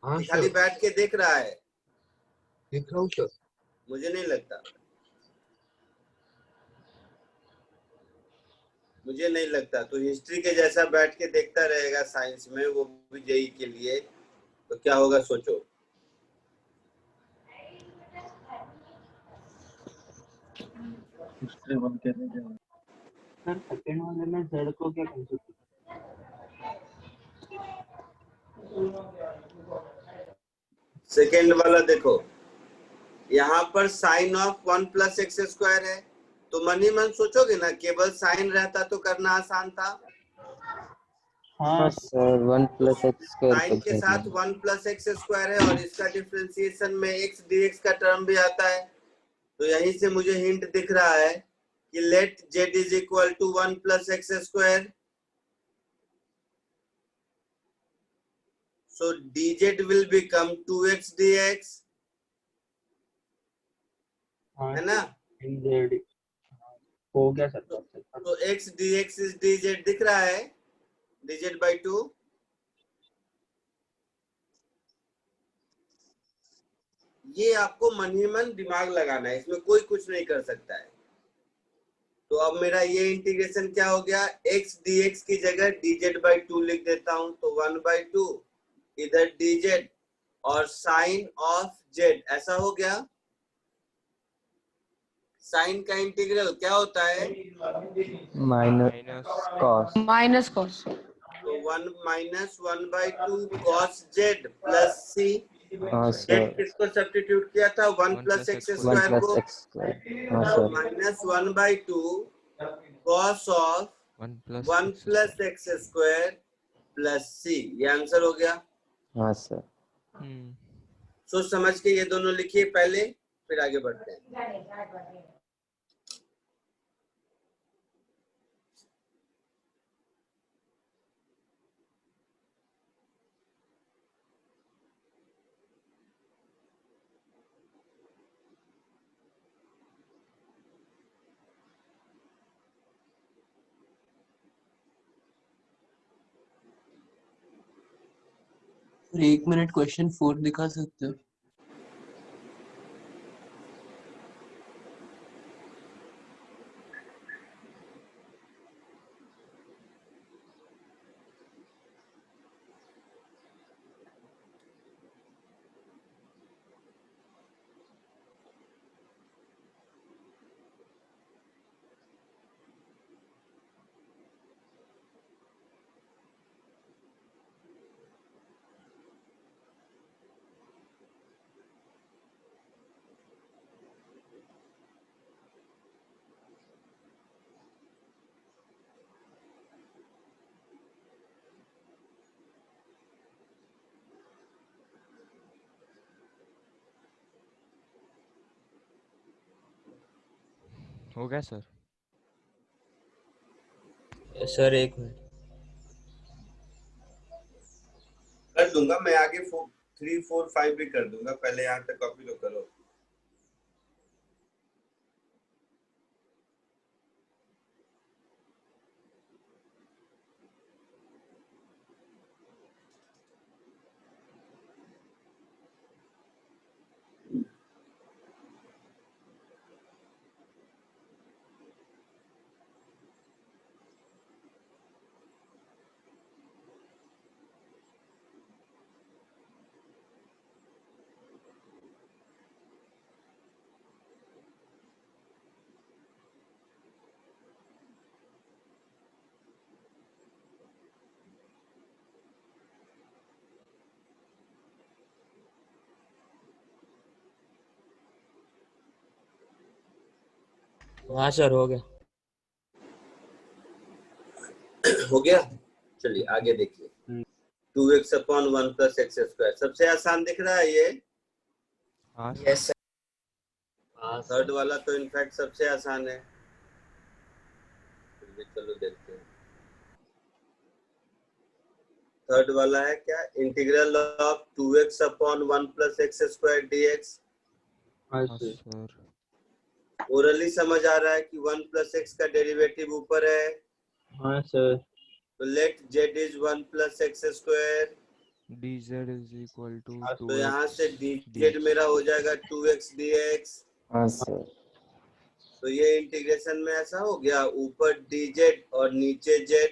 हाँ खाली सर बैठ के देख रहा है, लिख रहा हूँ सर। मुझे नहीं लगता। मुझे नहीं लगता। तो हिस्ट्री के जैसा बैठ के देखता रहेगा साइंस में, वो भी जेई के लिए, तो क्या होगा सोचो। सर सेकंड वाले में जेड को क्या कंसिडर? सेकेंड वाला देखो, यहाँ पर साइन ऑफ 1 + x² है, तो मन ही मन सोचोगे ना, केवल साइन रहता तो करना आसान था। हाँ सर 1 + x² साइन के साथ 1 + x² है और इसका डिफरेंशिएशन में x dx का टर्म भी आता है। तो यहीं से मुझे हिंट दिख रहा है कि late z = 1 + x²। So dz will become 2x dx, है ना? जेड हो गया सर। तो x dx is dz दिख रहा है, dz/2। ये आपको मन ही मन दिमाग लगाना है, इसमें कोई कुछ नहीं कर सकता है। तो अब मेरा ये इंटीग्रेशन क्या हो गया, x dx की जगह dz/2 लिख देता हूं, तो 1/2 इधर dz और साइन ऑफ z, ऐसा हो गया। साइन का इंटीग्रल क्या होता है, माइनस कॉस। तो 1 - 1/2 cos z + c। z किसको सब्स्टिट्यूट किया था, 1 + x² को, तो -1/2 cos ऑफ 1 + x² + c, ये आंसर हो गया। हाँ सर। सोच समझ के ये दोनों लिखिए पहले, फिर आगे बढ़ते हैं। एक मिनट, क्वेश्चन 4 दिखा सकते हो? हो गया सर? सर एक मिनट, कर दूंगा मैं, आगे 3, 4, 5 भी कर दूंगा, पहले यहाँ तक कॉपी तो करो। हाँ सर हो गया। हो गया, चलिए आगे देखिए। 2x/1 + x², सबसे आसान दिख रहा है ये। हाँ यस सर। थर्ड वाला तो इनफैक्ट सबसे आसान है, फिर भी चलो देखते हैं। थर्ड वाला है क्या, integral of 2x/1 + x² dx। हाँ सर। ओरली समझ आ रहा है कि 1 + x का डेरिवेटिव ऊपर है। हाँ सर। तो late z is 1 + x², dz = 2x। तो यहाँ से dz मेरा हो जाएगा 2x dx। हाँ सर। तो ये इंटीग्रेशन में ऐसा हो गया, ऊपर dz और नीचे z,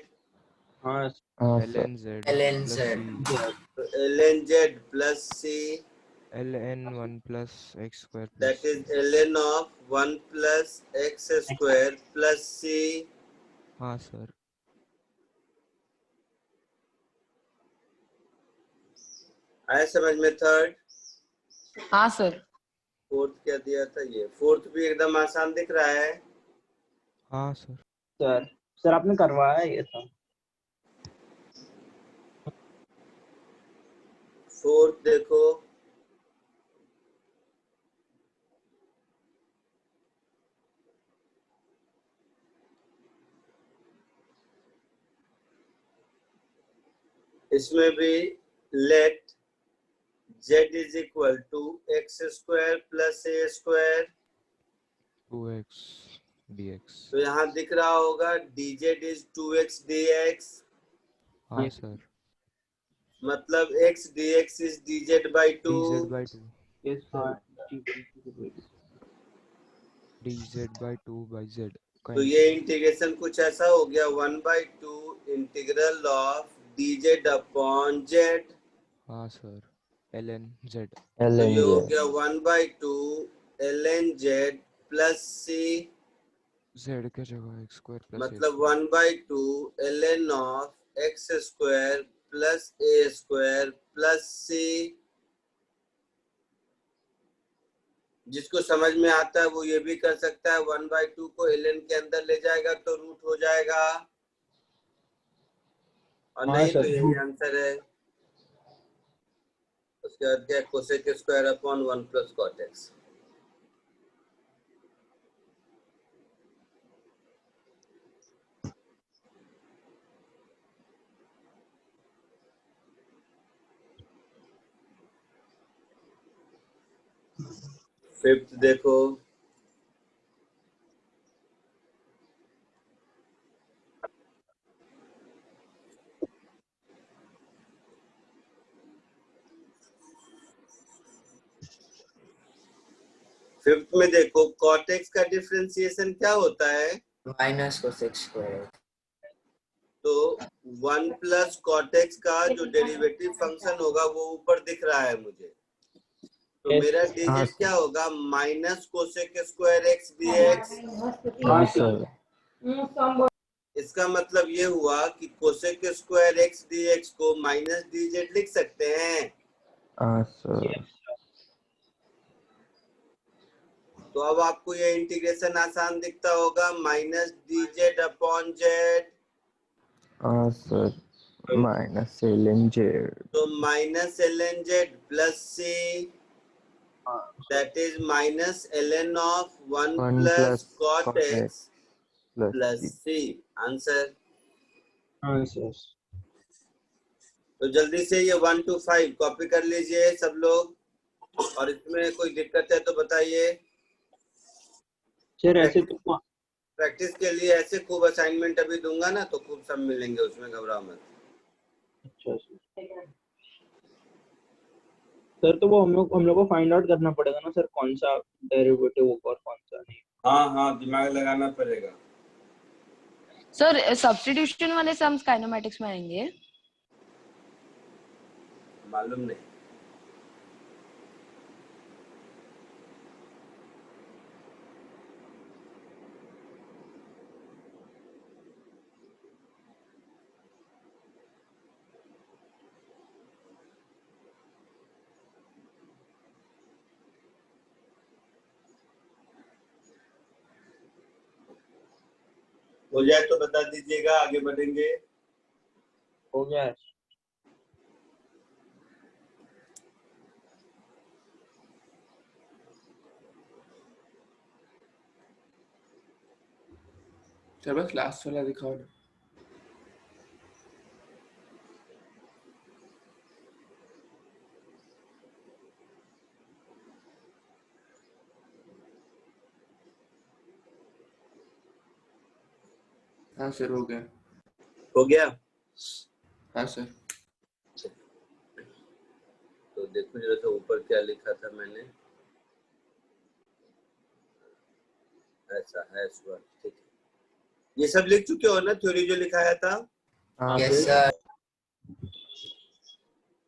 हाँ हाँ sir ln z ln plus z. c तो ln z plus c, ln 1 plus x square plus that c. is ln of 1 plus x square plus c. हाँ सर आया समझ में? थर्ड, हाँ सर। फोर्थ क्या दिया था? ये फोर्थ भी एकदम आसान दिख रहा है। हाँ सर सर। सर आपने करवाया ये था। फोर्थ देखो, इसमें भी late z is equal to x square plus a square, 2x dx. तो यहाँ दिख रहा होगा dz is 2x dx, हाँ सर मतलब x dx is dz by 2, dz by 2 Yes, sir. dz by 2 by z का तो ये इंटीग्रेशन कुछ ऐसा हो गया 1/2 integral of dz upon z, हाँ सर ln z तो ln ये हो z गया 1/2 ln z plus c, z के जगह x square plus a मतलब square 1/2 ln of x square plus a square plus c। जिसको समझ में आता है वो ये भी कर सकता है, 1/2 को ln के अंदर ले जाएगा तो रूट हो जाएगा, और हाँ नहीं तो सर। यही आंसर है। उसके बाद क्या, cosec square upon 1 plus cot X. Fifth देखो, फिफ्थ में देखो कॉट एक्स का डिफरेंशिएशन क्या होता है? Minus cosec square. तो 1 प्लस कॉट एक्स का जो डेरिवेटिव फंक्शन होगा वो ऊपर दिख रहा है मुझे, तो Yes, मेरा sir. dz क्या होगा? Minus cosec square x dx। हाँ सर इसका मतलब ये हुआ कि कोसेक स्क्वायर एक्स dx को माइनस dz लिख सकते हैं। हाँ सर तो अब आपको ये इंटीग्रेशन आसान दिखता होगा, माइनस dz अपॉन z, हाँ सर माइनस ln z तो minus ln z plus c, that is minus ln of 1 1 plus plus cot cot x x plus plus c. c। Answer. हाँ सर। तो जल्दी से ये 1 to 5 कॉपी कर लीजिए सब लोग, और इसमें कोई दिक्कत है तो बताइए। सर ऐसे तो प्रैक्टिस के लिए ऐसे खूब असाइनमेंट अभी दूंगा ना, तो खूब सब मिलेंगे, उसमें घबराओ मत। अच्छा सर, तो वो हम लोग को फाइंड आउट करना पड़ेगा ना सर, कौन सा डेरिवेटिव होगा और कौन सा नहीं। हाँ दिमाग लगाना पड़ेगा। सर सब्स्टिट्यूशन वाले सम्स काइनेमेटिक्स में आएंगे? मालूम नहीं। हो जाए तो बता दीजिएगा, आगे बढ़ेंगे। हो गया है। सर बस लास्ट वाला दिखाओ ना। हाँ सर हो गया। हो गया। हाँ सर। तो देखो जरा सा ऊपर क्या लिखा था मैंने। ऐसा है स्क्वायर, ठीक है। ये सब लिख चुके हो ना थ्योरी जो लिखाया था? हाँ यस सर। सर।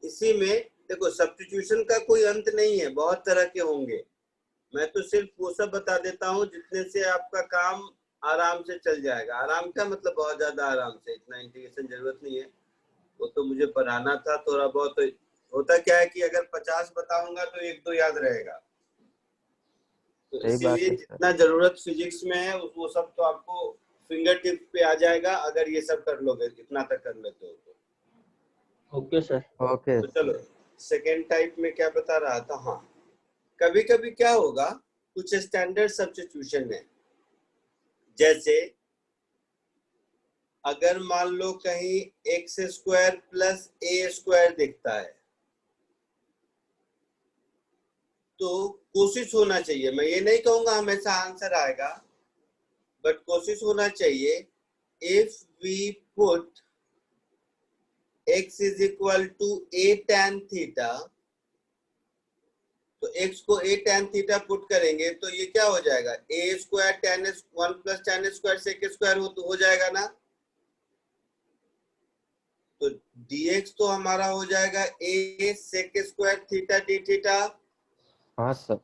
इसी में देखो सब्स्टिट्यूशन का कोई अंत नहीं है, बहुत तरह के होंगे। मैं तो सिर्फ वो सब बता देता हूँ जितने से आपका काम आराम से चल जाएगा। आराम का मतलब बहुत ज्यादा आराम से, इतना इंटीग्रेशन जरूरत नहीं है। वो तो मुझे पढ़ाना था थोड़ा बहुत। तो होता क्या है कि अगर 50 बताऊंगा तो 1-2 याद रहेगा, तो सही बात इसीलिए है सर। जितना जरूरत फिजिक्स में है वो सब तो आपको फिंगर टिप पे आ जाएगा अगर ये सब कर लोगे, इतना तक कर लेते हो तो। Okay sir. ओके तो चलो सेकेंड टाइप में क्या बता रहा था। हाँ, कभी कभी क्या होगा, कुछ स्टैंडर्ड सब्स्टिट्यूशन है। जैसे अगर मान लो कहीं एक्स स्क्वायर प्लस ए स्क्वायर दिखता है तो कोशिश होना चाहिए, मैं ये नहीं कहूंगा हमेशा आंसर आएगा, बट कोशिश होना चाहिए if we put x is equal to a tan theta, तो x को a tan थीटा पुट करेंगे तो ये क्या हो जाएगा, a square tan 1 plus tan square sec square हो जाएगा ना। तो dx तो हमारा हो जाएगा a sec square theta D theta, हाँ सर।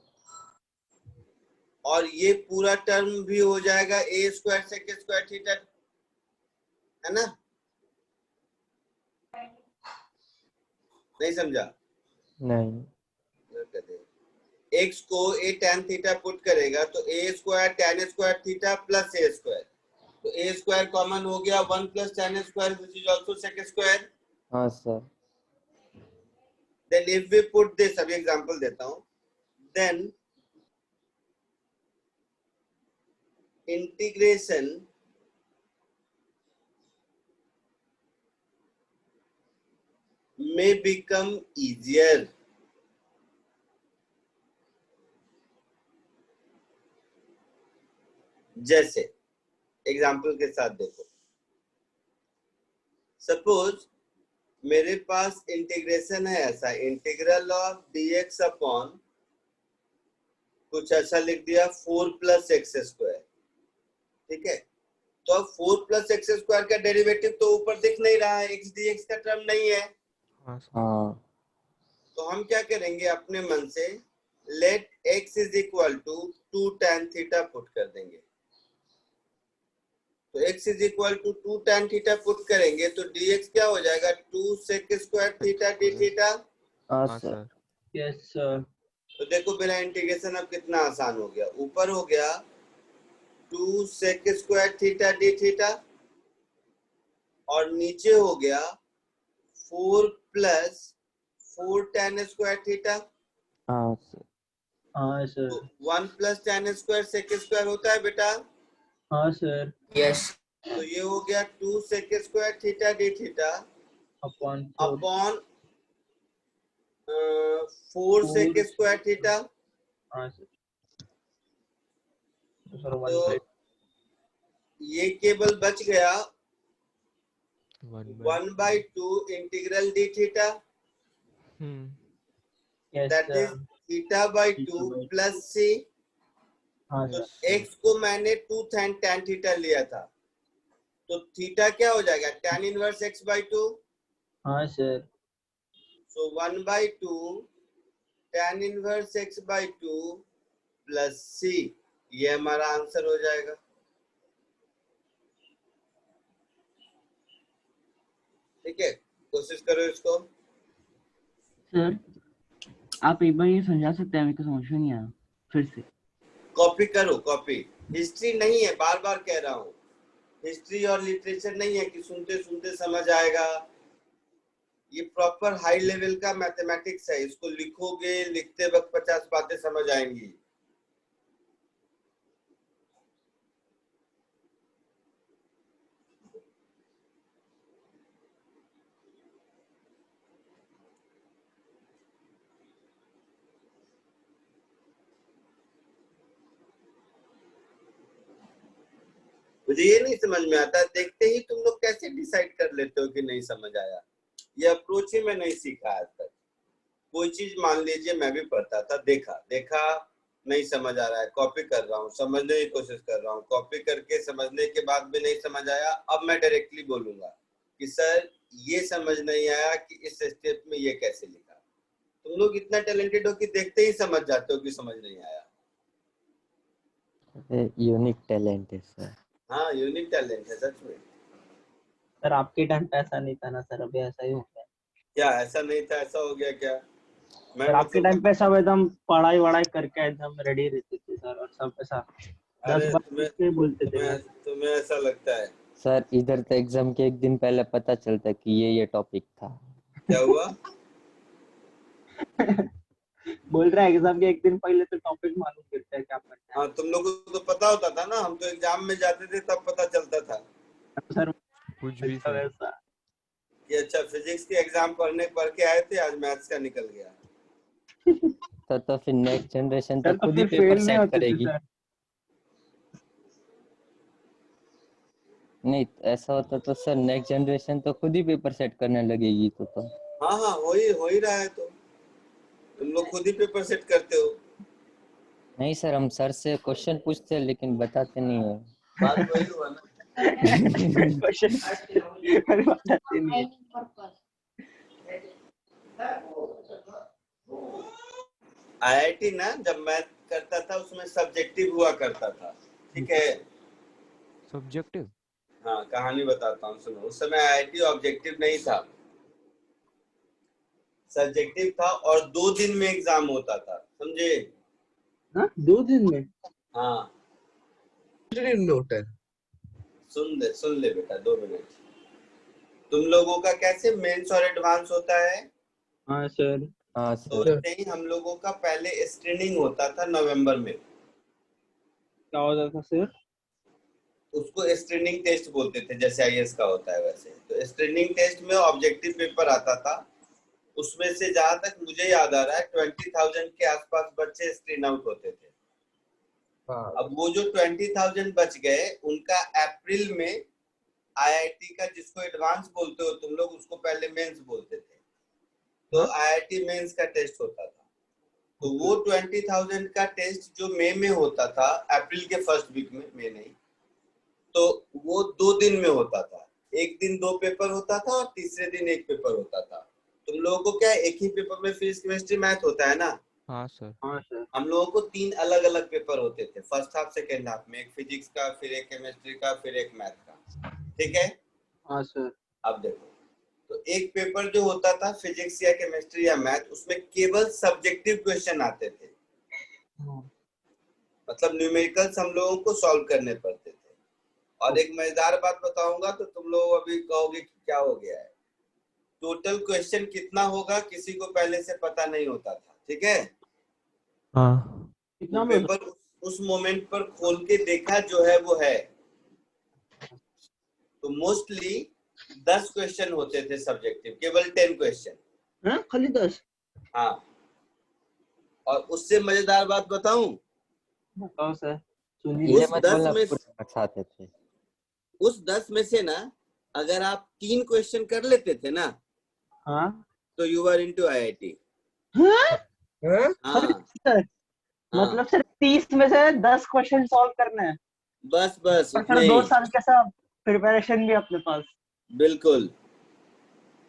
और ये पूरा टर्म भी हो जाएगा a स्क्वायर सेक स्क्वायर थीटा, है ना? नहीं समझा? नहीं। x को a tan थीटा पुट करेगा तो a square tan square theta plus a square, तो a स्क्वायर कॉमन हो गया 1 plus tan square which is also sec square. हाँ sir. Then if we put this, अभी एग्जांपल देता हूं, देन इंटीग्रेशन may become easier। जैसे एग्जांपल के साथ देखो, सपोज मेरे पास इंटीग्रेशन है ऐसा, इंटीग्रल ऑफ dx अपॉन कुछ ऐसा लिख दिया 4 प्लस एक्स स्क्वायर, ठीक है। तो अब 4 प्लस एक्स स्क्वायर का डेरिवेटिव तो ऊपर दिख नहीं रहा है, x dx का टर्म नहीं है। हाँ। तो हम क्या करेंगे अपने मन से, let x is equal to 2 tan theta put कर देंगे। तो x is equal to 2 tan theta put करेंगे तो dx क्या हो जाएगा, 2 sec square theta D theta. हाँ सर। Yes sir. तो देखो बिना इंटीग्रेशन अब कितना आसान हो गया, ऊपर हो गया 2 sec square theta D theta और नीचे हो गया 4 प्लस 4 tan स्क्वायर थीटा। हाँ सर। हाँ सर। तो 1 plus tan square sec square होता है बेटा। हाँ सर। यस। तो ये हो गया 2 sec square theta D theta upon upon 4 sec square theta. हाँ सर। सर तो ये केवल बच गया 1/2 integral d theta, that is theta by 2 plus c. तो x को मैंने 2 tan थीटा लिया था, तो थीटा क्या हो जाएगा, tan इनवर्स x बाई 2। हाँ sir. So 1/2 tan inverse x by 2 plus c, ये हमारा आंसर हो जाएगा। ठीक है, कोशिश करो इसको। सर आप एक बार ये समझा सकते हैं, मेरे को समझ में नहीं आया फिर से। कॉपी करो, कॉपी। हिस्ट्री नहीं है, बार बार कह रहा हूँ, हिस्ट्री और लिटरेचर नहीं है कि सुनते सुनते समझ आएगा। ये प्रॉपर हाई लेवल का मैथमेटिक्स है, इसको लिखोगे, लिखते वक्त 50 बातें समझ आएंगी। मुझे ये नहीं समझ में आता, देखते ही तुम लोग कैसे डिसाइड कर लेते हो कि नहीं समझ आया। ये अप्रोच ही मैं नहीं सीखा आज तक। कोई चीज मान लीजिए मैं भी पढ़ता था, देखा देखा नहीं समझ आ रहा है, कॉपी कर रहा हूँ, समझने की कोशिश कर रहा हूँ, कॉपी करके समझने के बाद भी नहीं समझ आया, अब मैं डायरेक्टली बोलूंगा कि सर ये समझ नहीं आया कि इस स्टेप में ये कैसे लिखा। तुम लोग इतना टैलेंटेड हो कि देखते ही समझ जाते हो कि समझ नहीं आया। यूनिक टैलेंट है सर। हाँ यूनिक टैलेंट है सच में। सर आपके टाइम पे ऐसा नहीं था ना सर, अभी ऐसा ही हो गया। क्या ऐसा नहीं था, ऐसा हो गया क्या? मैं सर आपके मतलब टाइम पे सब एकदम पढ़ाई वढ़ाई करके एकदम रेडी रहते थे सर, और सब ऐसा 10 अरे बार के बोलते थे। तुम्हें ऐसा लगता है? सर इधर तो एग्जाम के एक दिन पहले पता चलता है कि ये टॉपिक था। क्या हुआ? बोल रहा है एग्जाम के एक दिन पहले तो टॉपिक मालूम करते हैं क्या पढ़ना है। हाँ तुम लोगों को तो पता होता था ना, हम तो एग्जाम में जाते थे तब पता चलता था सर कुछ भी ऐसा सर। वैसा। कि अच्छा फिजिक्स के एग्जाम पढ़ के आए थे, आज मैथ्स का निकल गया। तो फिर नेक्स्ट जनरेशन तो सर तो खुद ही फिर पेपर फेल नहीं सेट होते थे करेगी। सर। नहीं ऐसा होता तो सर नेक्स्ट जनरेशन तो खुद ही पेपर सेट करने लगेगी तो। हाँ हाँ हो ही रहा है, तो तुम लोग खुद ही पेपर सेट करते हो। नहीं सर हम सर से क्वेश्चन पूछते हैं लेकिन बताते नहीं है। बात वही हुआ ना। क्वेश्चन बताते नहीं है। आईआईटी ना जब मैं करता था उसमें सब्जेक्टिव हुआ करता था, ठीक है? सब्जेक्टिव? हाँ कहानी बताता हूँ सुनो। उस समय आईआईटी ऑब्जेक्टिव नहीं था, सब्जेक्टिव था, और 2 दिन में एग्जाम होता था, समझे? हाँ 2 दिन में? हाँ नोट है। सुन ले बेटा 2 मिनट। तुम लोगों का कैसे मेंस और एडवांस होता है? हाँ सर। हाँ तो सर। वैसे ही हम लोगों का पहले स्क्रीनिंग होता था नवंबर में। क्या होता था सर? उसको स्क्रीनिंग टेस्ट बोलते थे, जैसे आईएएस का होता है वैसे। तो स्क्रीनिंग टेस्ट में ऑब्जेक्टिव पेपर आता था, उसमें से जहां तक मुझे याद आ रहा है 20,000 के आसपास बच्चे स्क्रीन आउट होते थे। हाँ। अब वो जो 20,000 बच गए उनका अप्रैल में आईआईटी का, जिसको एडवांस बोलते हो तुम लोग, उसको पहले मेंस बोलते थे, तो आईआईटी मेंस का टेस्ट होता था। तो वो 20,000 का टेस्ट जो मई में होता था, अप्रैल के फर्स्ट वीक में, मई नहीं, तो वो 2 दिन में होता था। एक दिन 2 पेपर होता था और तीसरे दिन 1 पेपर होता था। तुम लोगों को क्या एक ही पेपर में फिजिक्स केमिस्ट्री मैथ होता है ना? हाँ सर। हाँ सर। हम लोगों को 3 अलग अलग पेपर होते थे, फर्स्ट हाफ सेकेंड हाफ में, एक फिजिक्स का, फिर एक केमिस्ट्री का, फिर एक मैथ का, ठीक है? हाँ सर। अब देखो, तो एक पेपर जो होता था फिजिक्स या केमिस्ट्री या मैथ, उसमें केवल सब्जेक्टिव क्वेश्चन आते थे, मतलब न्यूमेरिकल्स हम लोगों को सॉल्व करने पड़ते थे। और एक मजेदार बात बताऊंगा तो तुम लोग अभी कहोगे कि क्या हो गया है। टोटल क्वेश्चन कितना होगा किसी को पहले से पता नहीं होता था, ठीक है? हाँ। तो पेपर उस मोमेंट पर खोल के देखा जो है वो है। तो मोस्टली 10 क्वेश्चन होते थे सब्जेक्टिव, केवल 10 क्वेश्चन। हाँ खाली 10? हाँ, और उससे मजेदार बात बताऊं? बताओ सर। उस 10 में आते थे। उस 10 में से ना अगर आप 3 क्वेश्चन कर लेते थे ना, हाँ, तो यू आर इनटू आईआईटी। हाँ सर, मतलब सिर्फ 30 में से 10 क्वेश्चन सॉल्व करने हैं? बस और उतने फिर 2 ही। साल का सब प्रिपरेशन भी अपने पास? बिल्कुल।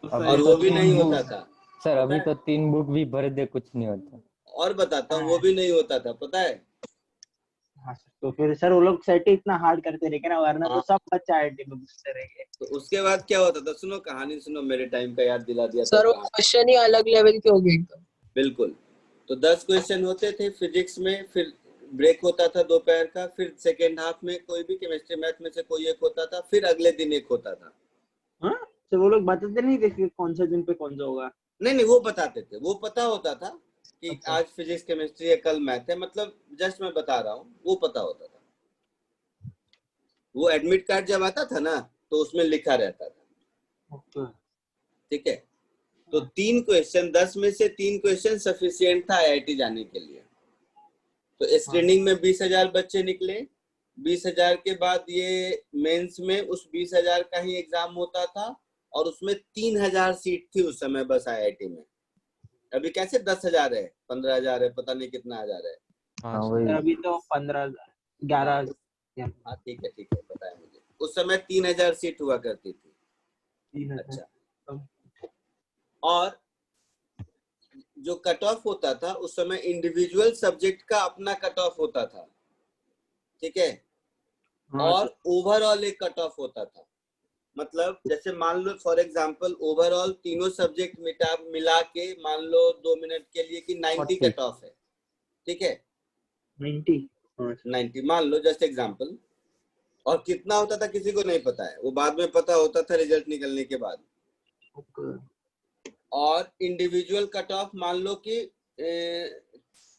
और वो भी नहीं होता था सर, अभी तो 3 बुक भी भर दे कुछ नहीं होता। और बताता हूँ, वो भी नहीं होता था, पता है? हाँ, तो फिर सर वो लोग सेट इतना हार्ड करते रहे ना, वरना तो सब बच्चे आईआईटी में घुसते रहेंगे। तो उसके बाद क्या होता था, सुनो कहानी सुनो, मेरे टाइम का याद दिला दिया सर वो क्वेश्चन ही अलग लेवल के हो गए एकदम। बिल्कुल। तो 10 क्वेश्चन होते थे फिजिक्स में, फिर ब्रेक होता था दोपहर का, फिर सेकेंड हाफ में कोई भी केमिस्ट्री मैथ में से कोई एक होता था, फिर अगले दिन एक होता था। हाँ, तो वो लोग बताते नहीं थे कि कौन से दिन पे कौन सा होगा? नहीं वो बताते थे, वो पता होता था कि अच्छा, आज फिजिक्स केमिस्ट्री है, कल मैथ है, मतलब जस्ट मैं बता रहा हूँ, वो पता होता था। वो एडमिट कार्ड जब आता था ना तो उसमें लिखा रहता था, ठीक है? तो 3 क्वेश्चन, 10 में से 3 क्वेश्चन सफिशिएंट था आईआईटी जाने के लिए। तो स्क्रीनिंग में 20,000 बच्चे निकले, 20,000 के बाद ये मेंस में उस 20,000 का ही एग्जाम होता था, और उसमें 3,000 सीट थी उस समय बस आईआईटी में। अभी कैसे 10,000 है, 15,000 है, पता नहीं कितना हजार है। हाँ सर वही। अभी तो 11 हाँ ठीक है पता है मुझे। उस समय 3000 सीट हुआ करती थी। 3000। अच्छा, और जो कट ऑफ होता था उस समय इंडिविजुअल सब्जेक्ट का अपना कट ऑफ होता था, ठीक है, और ओवरऑल एक कट ऑफ होता था। मतलब जैसे मान लो फॉर एग्जांपल ओवरऑल तीनों सब्जेक्ट मिला के मान लो 2 मिनट के लिए कि 90 कट ऑफ है, ठीक है, 90 मान लो जस्ट एग्जांपल। और कितना होता था किसी को नहीं पता है, वो बाद में पता होता था रिजल्ट निकलने के बाद। और इंडिविजुअल कट ऑफ मान लो कि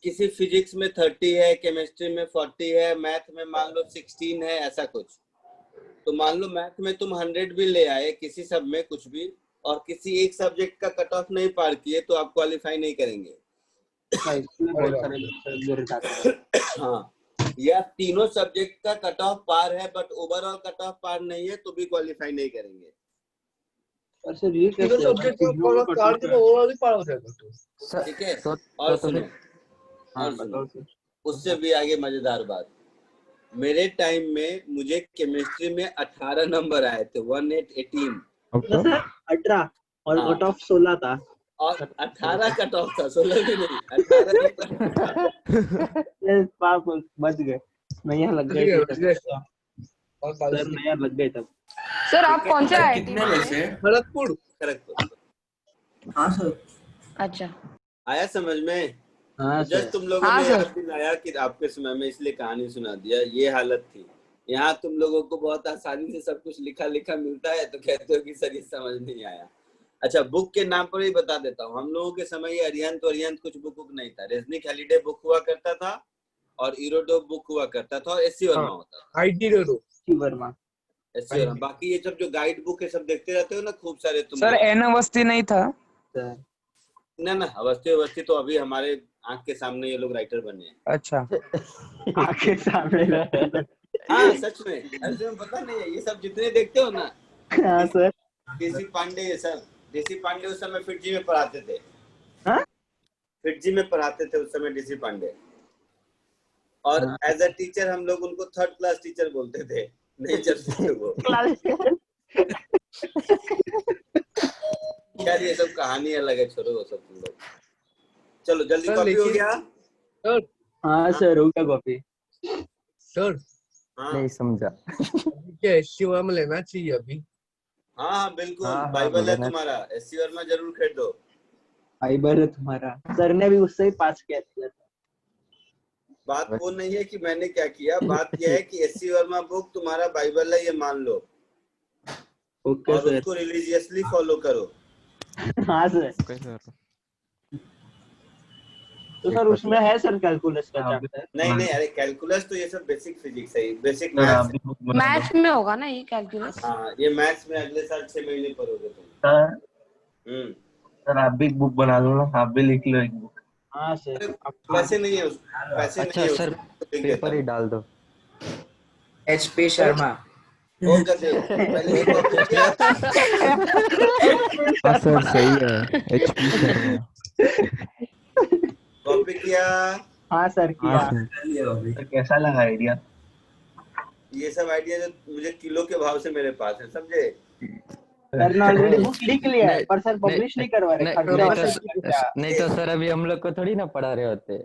किसी फिजिक्स में 30 है, केमिस्ट्री में 40 है, मैथ में मान लो 16 है, ऐसा कुछ। तो मान लो मैथ में तुम 100 भी ले आए किसी सब में कुछ भी, और किसी एक सब्जेक्ट का कट ऑफ नहीं पार किए तो आप क्वालिफाई नहीं करेंगे। हाँ, या तीनों सब्जेक्ट का कट ऑफ पार है बट ओवरऑल कट ऑफ पार नहीं है तो भी क्वालिफाई नहीं करेंगे। सर ये तीनों सब्जेक्ट का कॉल पार तो ओवरऑल ही पार हो जाएगा। ठीक है, और सुनो, और सुनो, उससे भी आगे मजेदार बात, मेरे टाइम में मुझे केमिस्ट्री में 18 नंबर आए थे, 18। 18 और कट ऑफ 16 था। और 18 कट ऑफ था, 16 भी नहीं, 18 बच गए, नया लग गए थे सर, नया लग गए तब। सर आप कौन से आईआईटी कितने में वैसे? थे? खड़गपुर। हाँ सर। अच्छा, आया समझ में? हाँ जस्ट तुम लोगों ने याद दिलाया कि आपके समय में, इसलिए कहानी सुना दिया। ये हालत थी यहाँ, तुम लोगों को बहुत आसानी से सब कुछ लिखा मिलता है तो कहते हो कि सर ये समझ नहीं आया। अच्छा, बुक के नाम पर ही बता देता हूँ, हम लोगों के समय ये अरिहंत कुछ बुक नहीं था। रेजनिक हॉलिडे बुक हुआ करता था और इरोडो बुक हुआ करता था और एससी वर्मा होता था। एससी वर्मा। बाकी ये सब जो गाइड बुक है सब देखते रहते हो ना, खूब सारे तुम सर एन अवस्थी नहीं था? ना अवस्थी तो अभी हमारे आंख के सामने ये लोग राइटर बने हैं। अच्छा। आंख के सामने। हाँ सच में, ऐसे में पता नहीं है, ये सब जितने देखते हो ना, हाँ सर। डीसी पांडे, ये सब डीसी पांडे उस समय फिटजी में पढ़ाते थे। हाँ? फिटजी में पढ़ाते थे उस समय डीसी पांडे। और एज अ टीचर हम लोग उनको 3rd क्लास टीचर बोलते थे, नहीं चलते थे वो। यार ये सब कहानी अलग है, छोड़ो वो सब तुम लोग। चलो जल्दी, कॉपी हो गया? हाँ सर हो गया कॉपी। सर नहीं समझा। क्या एससी वर्मा लेना चाहिए अभी? हाँ बिल्कुल, हाँ, बाइबल है लेना तुम्हारा, एससी वर्मा जरूर खरीद दो। बाइबल है तुम्हारा, सर ने भी उससे ही पास किया था। बात वो नहीं है कि मैंने क्या किया, बात यह है कि एससी वर्मा बुक तुम्हारा बाइबल है, ये मान लो। ओके और सर। उसको रिलीजियसली फॉलो करो। हाँ सर। Okay sir. तो सर उसमें है सर कैलकुलस का चैप्टर? नहीं, अरे कैलकुलस तो ये सब बेसिक फिजिक्स है, बेसिक मैथ्स। मैथ्स में होगा ना ये कैलकुलस? हाँ, ये मैथ्स में अगले साल 6 महीने पढ़ोगे तुम। सर आप भी एक बुक बना लो ना, आप भी लिख लो एक बुक। हाँ सर। पैसे नहीं है पैसे अच्छा नहीं है सर, पेपर ही डाल दो। HP शर्मा। ओ गधे, पहले ये कॉपी किया। हाँ सर सही है, HP शर्मा। कॉपी किया। हाँ सर किया। हाँ सर। तो कैसा लगा आइडिया? ये सब आइडिया जो मुझे किलो के भाव से मेरे पास है, समझे? सर ने ऑलरेडी बुक लिख लिया है पर सर पब्लिश नहीं करवा रहे। नहीं तो सर अभी हम लोग को थोड़ी ना पढ़ा रहे होते।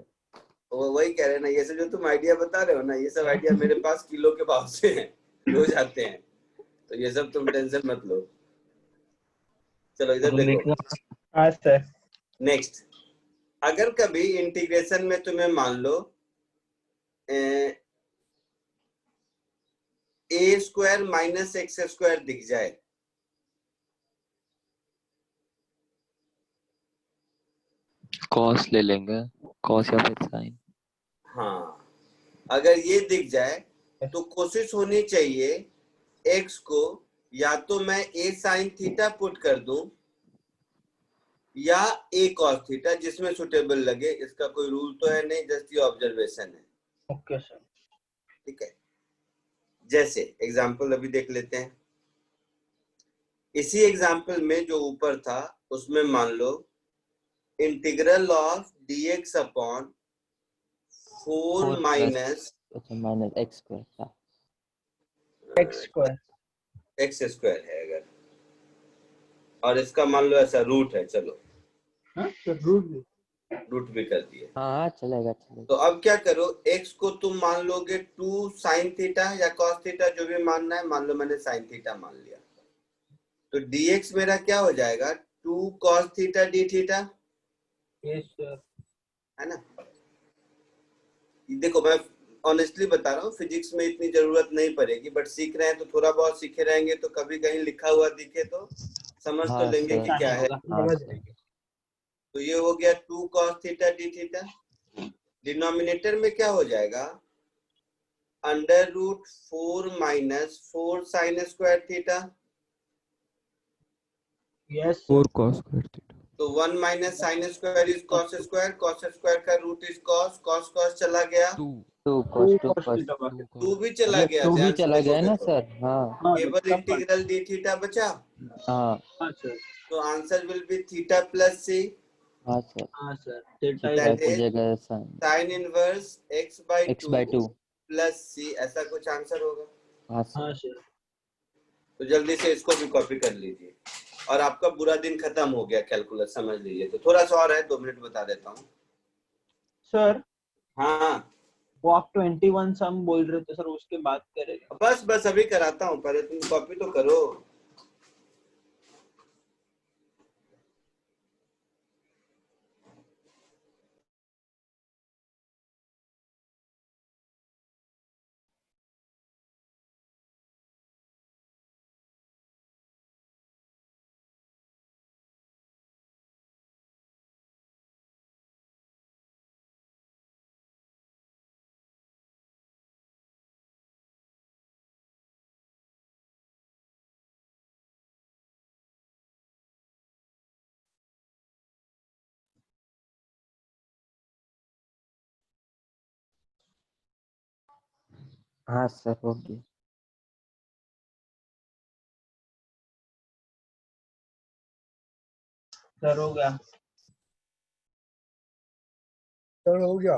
वो वही कह रहे हैं ना, ये सब जो तुम आइडिया बता रहे हो ना, ये सब आइडिया मेरे पास किलो के भाव से हैं, रोज आते हैं। तो ये सब तुम टेंशन मत लो। चलो इधर देखो। हाँ सर। नेक्स्ट, अगर कभी इंटीग्रेशन में तुम्हें मान लो a square minus x square दिख जाए, कॉस ले लेंगे, कॉस या फिर साइन। हाँ, अगर ये दिख जाए तो कोशिश होनी चाहिए x को या तो मैं a साइन थीटा पुट कर दूं या a कॉस थीटा, जिसमें सुटेबल लगे। इसका कोई रूल तो है नहीं, जस्ट ये ऑब्जर्वेशन है। Okay sir. ठीक है, जैसे एग्जाम्पल अभी देख लेते हैं। इसी एग्जाम्पल में जो ऊपर था उसमें मान लो integral of dx upon 4 minus अच्छा माइनस एक्स स्क्वायर था, एक्स स्क्वायर एक्स स्क्वायर है अगर, और इसका मान लो ऐसा रूट है, चलो रूट भी कर दिए। हाँ चलेगा चलेगा। तो अब क्या करो, x को तुम मान लोगे 2 साइन थीटा या कॉस थीटा, जो भी मानना है मान लो, मैंने साइन थीटा मान लिया। तो dx मेरा क्या हो जाएगा, 2 cos थीटा डी थीटा, है ना। देखो मैं ऑनेस्टली बता रहा हूँ, फिजिक्स में इतनी जरूरत नहीं पड़ेगी, बट सीख रहे हैं तो थोड़ा बहुत सीखे रहेंगे, तो कभी कहीं लिखा हुआ दिखे तो समझ तो लेंगे कि क्या है। तो ये हो गया 2 cos theta D theta. Denominator में क्या हो जाएगा, under root 4 minus 4 sine square theta. Yes 4 cos square theta. तो 1 minus sine square is cos square, cos square का root is cos, cos cos चला गया, 2 cos 2 भी चला गया, 2 भी ध्यान से चला गया देखोगे ना तो। सर। हाँ केवल इंटीग्रल डी थीटा बचा। हाँ तो answer will be theta plus c, हाँ सर, हाँ सर थीटा की जगह sine sine inverse x/2 x/2 plus c, ऐसा कुछ आंसर होगा। हाँ सर। तो जल्दी से इसको भी कॉपी कर लीजिए, और आपका बुरा दिन खत्म हो गया कैलकुलस, समझ लीजिए। तो थोड़ा सा और है, 2 मिनट बता देता हूँ सर। हाँ वो आप 21 सम बोल रहे थे सर, उसके बाद करेगा। बस बस अभी कराता हूँ, पहले तुम कॉपी तो करो। हाँ सर हो गया। सर हो गया। सर हो गया।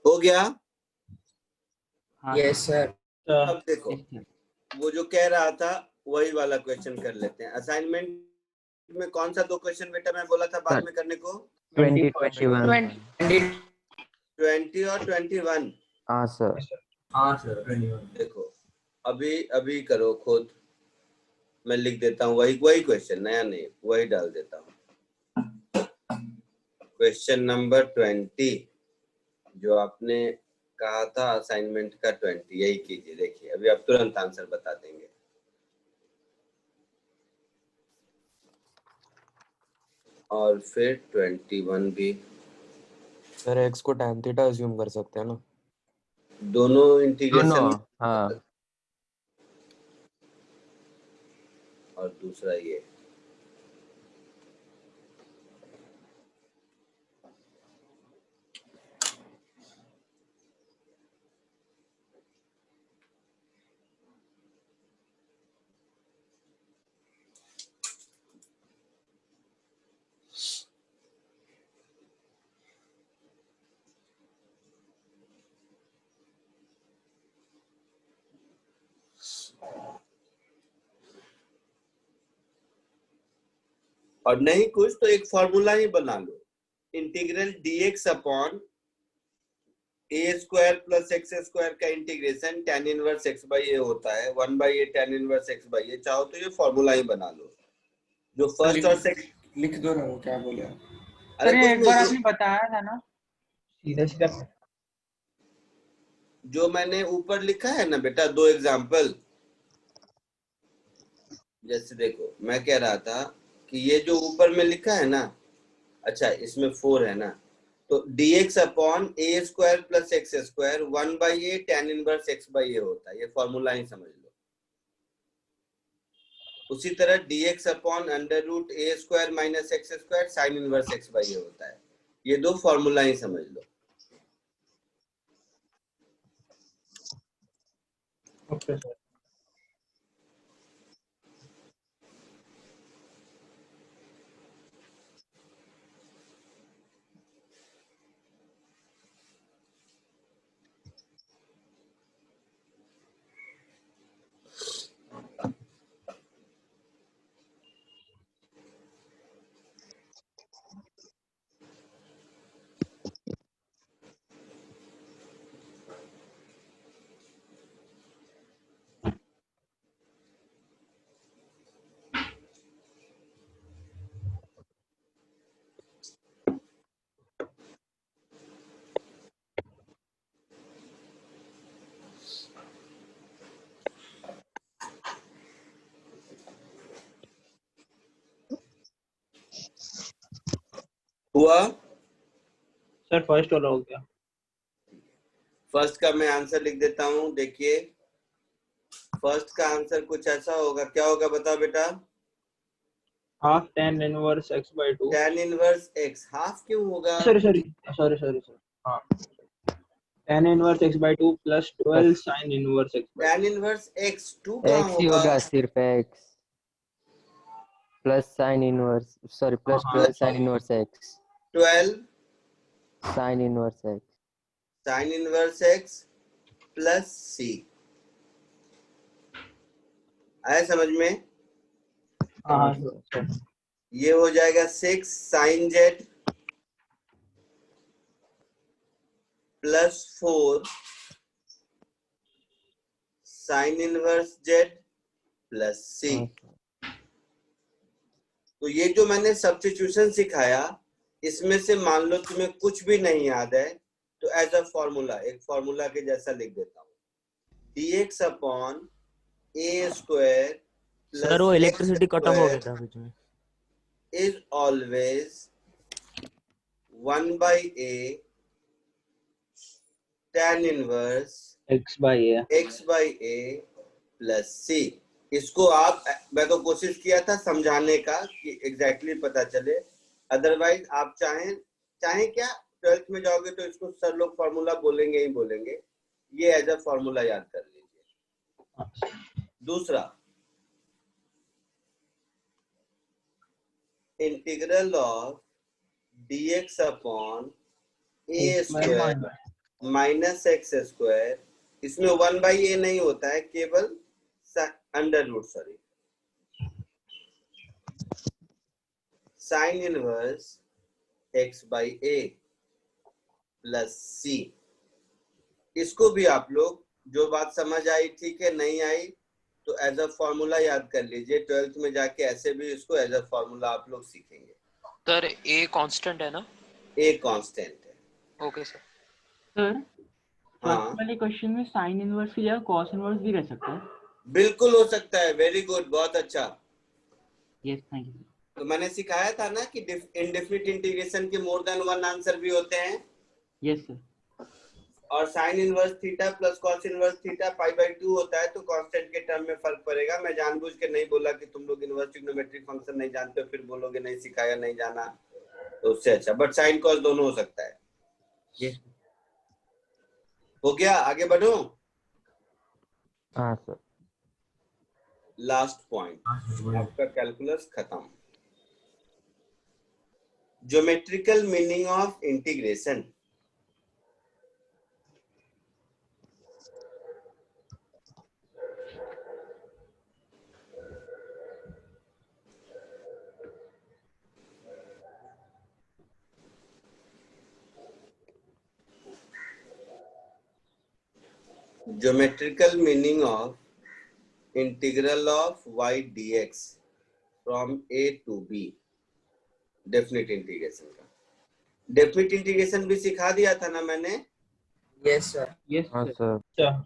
हो गया। Yes sir. अब देखो, वो जो कह रहा था वही वाला क्वेश्चन कर लेते हैं। असाइनमेंट में कौन सा 2 क्वेश्चन बेटा मैं बोला था बाद में करने को? 20 21 20 और 21। हाँ सर। हाँ सर 21। देखो अभी अभी करो खुद, मैं लिख देता हूँ वही क्वेश्चन, नया नहीं, वही डाल देता हूँ। क्वेश्चन नंबर 20 जो आपने कहा था असाइनमेंट का 20, यही कीजिए। देखिए अभी आप तुरंत आंसर बता देंगे। और फिर 21 भी। सर एक्स को tan थीटा अज्यूम कर सकते हैं ना, दोनों इंटीग्रेशन। हाँ और दूसरा ये और नहीं कुछ तो एक फॉर्मूला ही बना लो, integral dx upon a square plus x square का integration tan inverse x by a होता है, 1/a tan inverse x by a. चाहो तो ये फॉर्मूला ही बना लो, जो फर्स्ट और सेकंड। लिख दो ना, वो क्या बोले। सर ये एक बार आपने बताया था ना, सीधा सीधा जो मैंने ऊपर लिखा है ना बेटा, 2 एग्जाम्पल। जैसे देखो मैं कह रहा था कि ये जो ऊपर में लिखा है ना, अच्छा इसमें 4 है ना, तो dx upon a square plus x square 1/a tan inverse x by a होता है, ये फॉर्मूला ही समझ लो। उसी तरह dx upon under root a square minus x square sine inverse x by a होता है, ये 2 फॉर्मूला ही समझ लो। Okay sir. हुआ? सर फर्स्ट वाला हो गया। फर्स्ट का मैं आंसर लिख देता हूं। देखिए फर्स्ट का आंसर कुछ ऐसा होगा, क्या होगा बताओ बेटा? Half tan inverse x by 2। tan inverse x। Half क्यों होगा? सॉरी हाँ, tan inverse x by 2 plus 12 sin inverse x by 2। tan inverse x 2 कहाँ x ही होगा? होगा, सिर्फ x plus sine inverse, sorry plus हाँ 12 sign inverse x, 12 sign inverse x। sin inverse x plus c। आया समझ में? हाँ ये हो जाएगा 6 sin z plus 4 sin inverse z plus c। तो ये जो मैंने सब्स्टिट्यूशन सिखाया, इसमें से मान लो तुम्हें कुछ भी नहीं याद है तो एज अ फॉर्मूला, एक फॉर्मूला के जैसा लिख देता हूँ, dx upon a square sir वो इलेक्ट्रिसिटी कट ऑफ हो गया था बीच में। is always 1 by a tan inverse x by a plus c। इसको आप, मैं तो कोशिश किया था समझाने का कि एग्जैक्टली पता चले, अदरवाइज आप चाहें क्या 12th में जाओगे तो इसको सर लोग फॉर्मूला बोलेंगे ही बोलेंगे, ये एज अ फॉर्मूला याद कर लीजिए। दूसरा, integral of dx upon a square minus x square, इसमें 1 by a नहीं होता है, केवल under root, sorry, sine inverse x by a plus c। इसको भी आप लोग जो बात समझ आई ठीक है, नहीं आई तो एज अ फॉर्मूला याद कर लीजिए। 12th में जाके ऐसे भी इसको एज अ फॉर्मूला आप लोग सीखेंगे। सर ए कांस्टेंट है ना? ए कांस्टेंट है। Okay sir. सर हाँ फर्स्ट वाले क्वेश्चन में साइन इनवर्स की जगह कॉस इनवर्स भी रह सकता है? बिल्कुल हो सकता है। वेरी गुड, बहुत अच्छा। Yes thank you. तो मैंने सिखाया था ना कि इंडेफिनिट इंटीग्रेशन के मोर देन वन आंसर भी होते हैं। Yes sir. और sine inverse theta plus cos inverse theta pi by 2 होता है, तो कांस्टेंट के टर्म में फर्क पड़ेगा। मैं जानबूझ के नहीं बोला कि तुम लोग इनवर्स ट्रिग्नोमेट्रिक फंक्शन नहीं जानते हो, फिर बोलोगे नहीं सिखाया, नहीं जाना, तो उससे अच्छा। बट साइन कॉस दोनों हो सकता है। यस हो गया, आगे बढ़ूं? हाँ सर। लास्ट पॉइंट, आपका कैलकुलस खत्म। Geometrical meaning of integration. Geometrical meaning of integral of y dx from a to b, definite integration का। डेफिनिट इंटीग्रेशन भी सिखा दिया था ना मैंने? Yes sir. यस हाँ सर।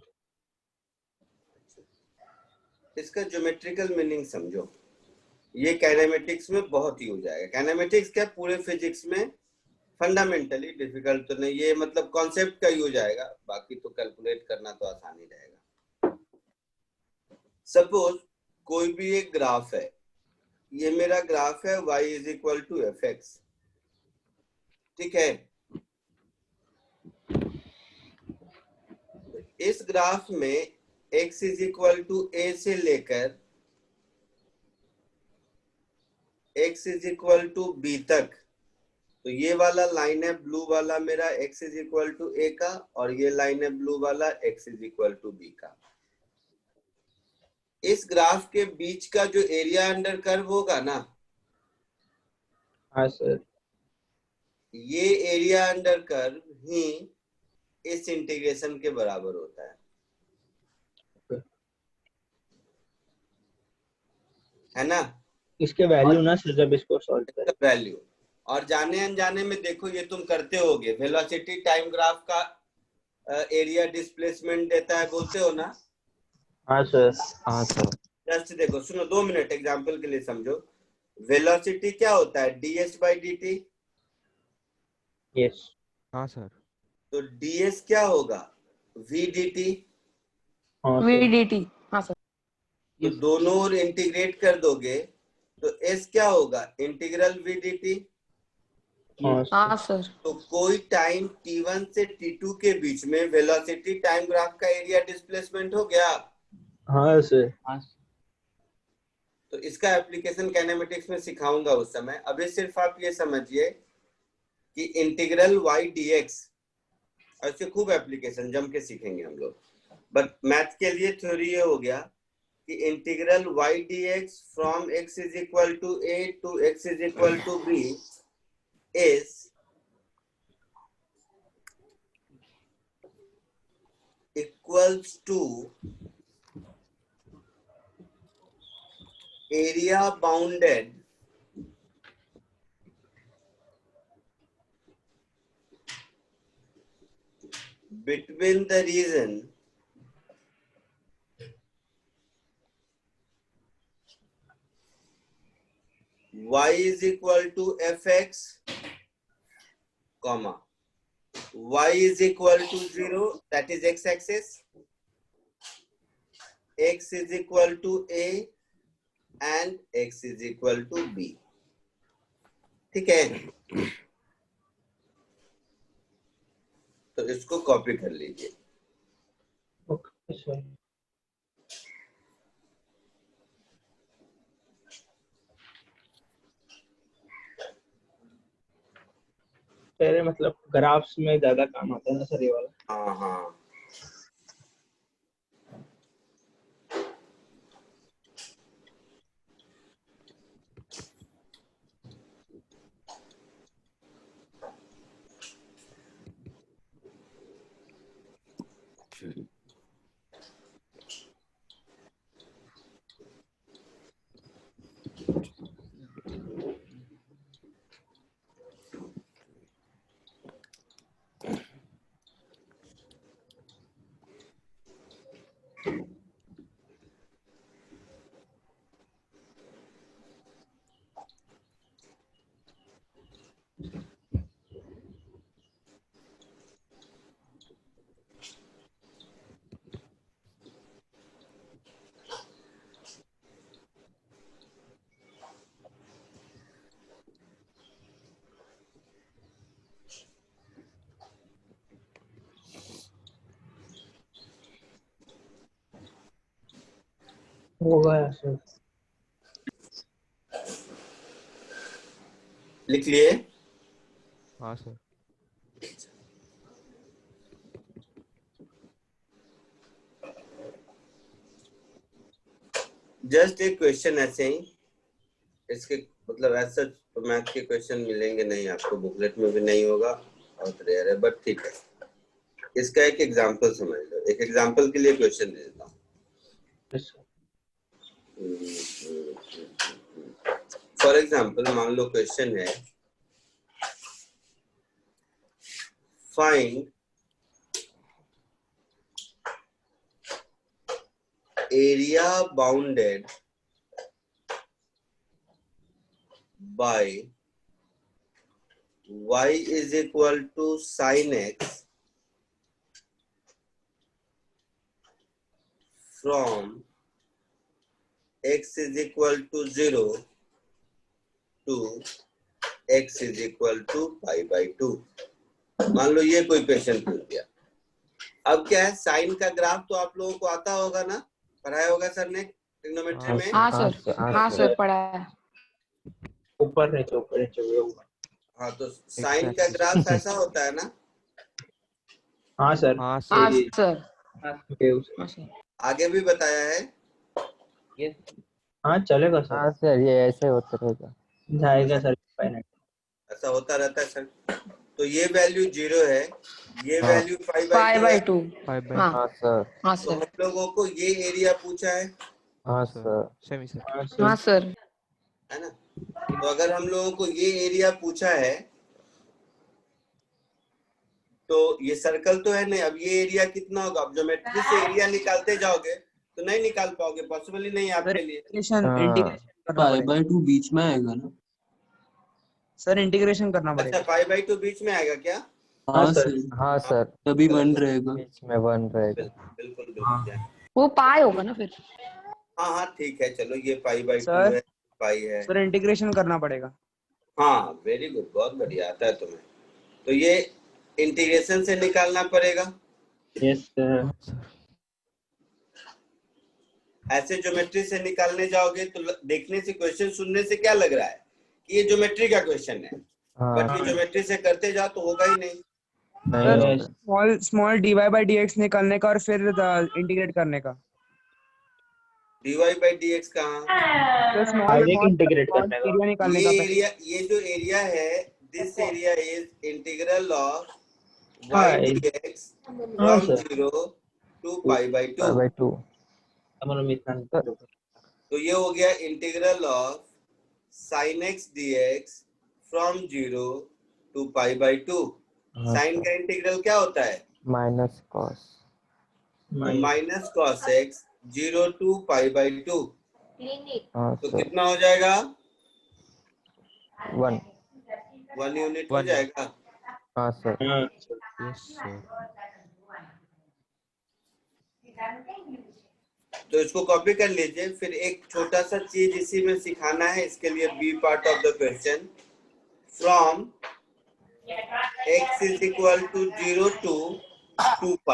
इसका ज्योमेट्रिकल मीनिंग समझो, ये काइनेमेटिक्स में बहुत ही हो जाएगा। काइनेमेटिक्स क्या, पूरे फिजिक्स में फंडामेंटली डिफिकल्ट तो नहीं, ये मतलब कॉन्सेप्ट का ही हो जाएगा, बाकी तो कैलकुलेट करना तो आसान ही रहेगा। सपोज कोई भी एक ग्राफ है, ये मेरा ग्राफ है y is equal to F X, ठीक है। इस ग्राफ में x is equal to a से लेकर x is equal to b तक, तो ये वाला लाइन है ब्लू वाला मेरा x is equal to a का, और ये लाइन है ब्लू वाला x is equal to b का। इस ग्राफ के बीच का जो एरिया अंडर कर्व होगा ना, हाँ सर, ये एरिया अंडर कर्व ही इस इंटीग्रेशन के बराबर होता है ना? इसके वैल्यू ना सर जब इसको सॉल्व करें, वैल्यू और जाने अनजाने में देखो ये तुम करते होगे, वेलोसिटी टाइम ग्राफ का एरिया डिस्प्लेसमेंट देता है, बोलते हो ना? हाँ सर। हाँ सर। जस्ट देखो, सुनो 2 मिनट एग्जांपल के लिए समझो। वेलोसिटी क्या होता है? ds by dt। यस। हाँ सर। तो ds क्या होगा? v dt। v dt। हाँ सर। तो दोनों ओर इंटीग्रेट कर दोगे तो s क्या होगा? Integral v dt। हाँ सर। तो कोई टाइम t1 से t2 के बीच में वेलोसिटी टाइम ग्राफ का एरिया डिस्प्लेसमेंट हो गया। हाँ सर। तो इसका एप्लीकेशन काइनेमेटिक्स में सिखाऊंगा उस समय। अभी सिर्फ आप ये समझिए कि इंटीग्रल y dx, ऐसे खूब एप्लीकेशन जम के सीखेंगे हम लोग, बट मैथ के लिए थ्योरी ये हो गया कि integral y dx from x is equal to a to x is equal to b is equals to area bounded between the region y is equal to fx, comma y is equal to 0, that is x axis, x is equal to a and x is equal to b। ठीक है, तो इसको copy कर लीजिए। Okay sir. तेरे मतलब graphs में ज्यादा काम आता है ना सर ये वाला। हाँ हाँ, हो गया सर। लिख लिए? हाँ सर। जस्ट एक क्वेश्चन ऐसे ही, इसके मतलब ऐसा तो मैथ के क्वेश्चन मिलेंगे नहीं आपको, बुकलेट में भी नहीं होगा, बहुत रेयर है, बट ठीक है। इसका एक एग्जांपल समझ लो, एक एग्जांपल के लिए क्वेश्चन दे देता हूँ। फॉर एग्जांपल मान लो क्वेश्चन है, find area bounded by y is equal to sin x from x is equal to 0 to x is equal to pi by 2। मान लो ये कोई क्वेश्चन पूछ दिया, अब क्या है, साइन का ग्राफ तो आप लोगों को आता होगा ना, पढ़ाया होगा सर ने ट्रिग्नोमेट्री में। हाँ सर पढ़ा है। ऊपर नीचे ऊपर। हाँ, तो साइन का ग्राफ ऐसा होता है ना। हाँ सर। हाँ हाँ सर। सर। आगे भी बताया है। हाँ चलेगा सर। हाँ सर, ये ऐसे होता रहेगा। जाएगा सर फाइनाइट। ऐसा होता रहता है सर। तो ये वैल्यू 0 है, ये हाँ। वैल्यू 5/2 है। 5/2। हाँ हाँ सर। हाँ तो सर। हम लोगों को ये एरिया पूछा है हाँ सर। Semi sir. हाँ सर। है ना। तो अगर हम लोगों को ये एरिया पूछा है तो ये सर्कल तो है नहीं, अब ये एरिया कितना होगा। अब ज्योमेट्री से एरिया निकालते जाओगे तो नहीं निकाल पाओगे, पॉसिबल ही नहीं है आपके लिए। इंटीग्रेशन पाई 2 बीच में आएगा ना। सर इंटीग्रेशन करना अच्छा, पड़ेगा। 5/2 बीच में आएगा क्या? हाँ सर, हाँ सर, तभी 1 रहेगा। बीच में 1 रहेगा। बिल्कुल वो पाई होगा ना फिर। हाँ ठीक है, चलो ये 5/2 सर है, पाई है। सर इंटीग्रेशन करना पड़ेगा। हाँ वेरी गुड, बहुत बढ़िया आता है तुम्हें। तो ये इंटीग्रेशन से निकालना पड़ेगा। Yes sir. ऐसे ज्योमेट्री से निकालने जाओगे तो देखने से, क्वेश्चन सुनने से क्या लग रहा है कि ये ज्योमेट्री का क्वेश्चन है, बट ये ज्योमेट्री से करते जाओ तो होगा ही नहीं। सर स्मॉल dy/dx निकालने का और फिर इंटीग्रेट करने का। dy/dx कहाँ? इंटीग्रेट करने का। एरिया निकालने ये का। एरिया, ये जो एरिया है, this area is integral of y dx from 0 to π/2। तो ये हो गया integral of sin x dx from 0 to π/2। Sine का इंटीग्रल क्या होता है? Minus cos x 0 to π/2। तो कितना हो जाएगा? 1 यूनिट हो जाएगा। हाँ सर। Yes sir. तो इसको कॉपी कर लीजिए। फिर एक छोटा सा चीज इसी में सिखाना है, इसके लिए B part of the question. From x is equal to 0 to 2π।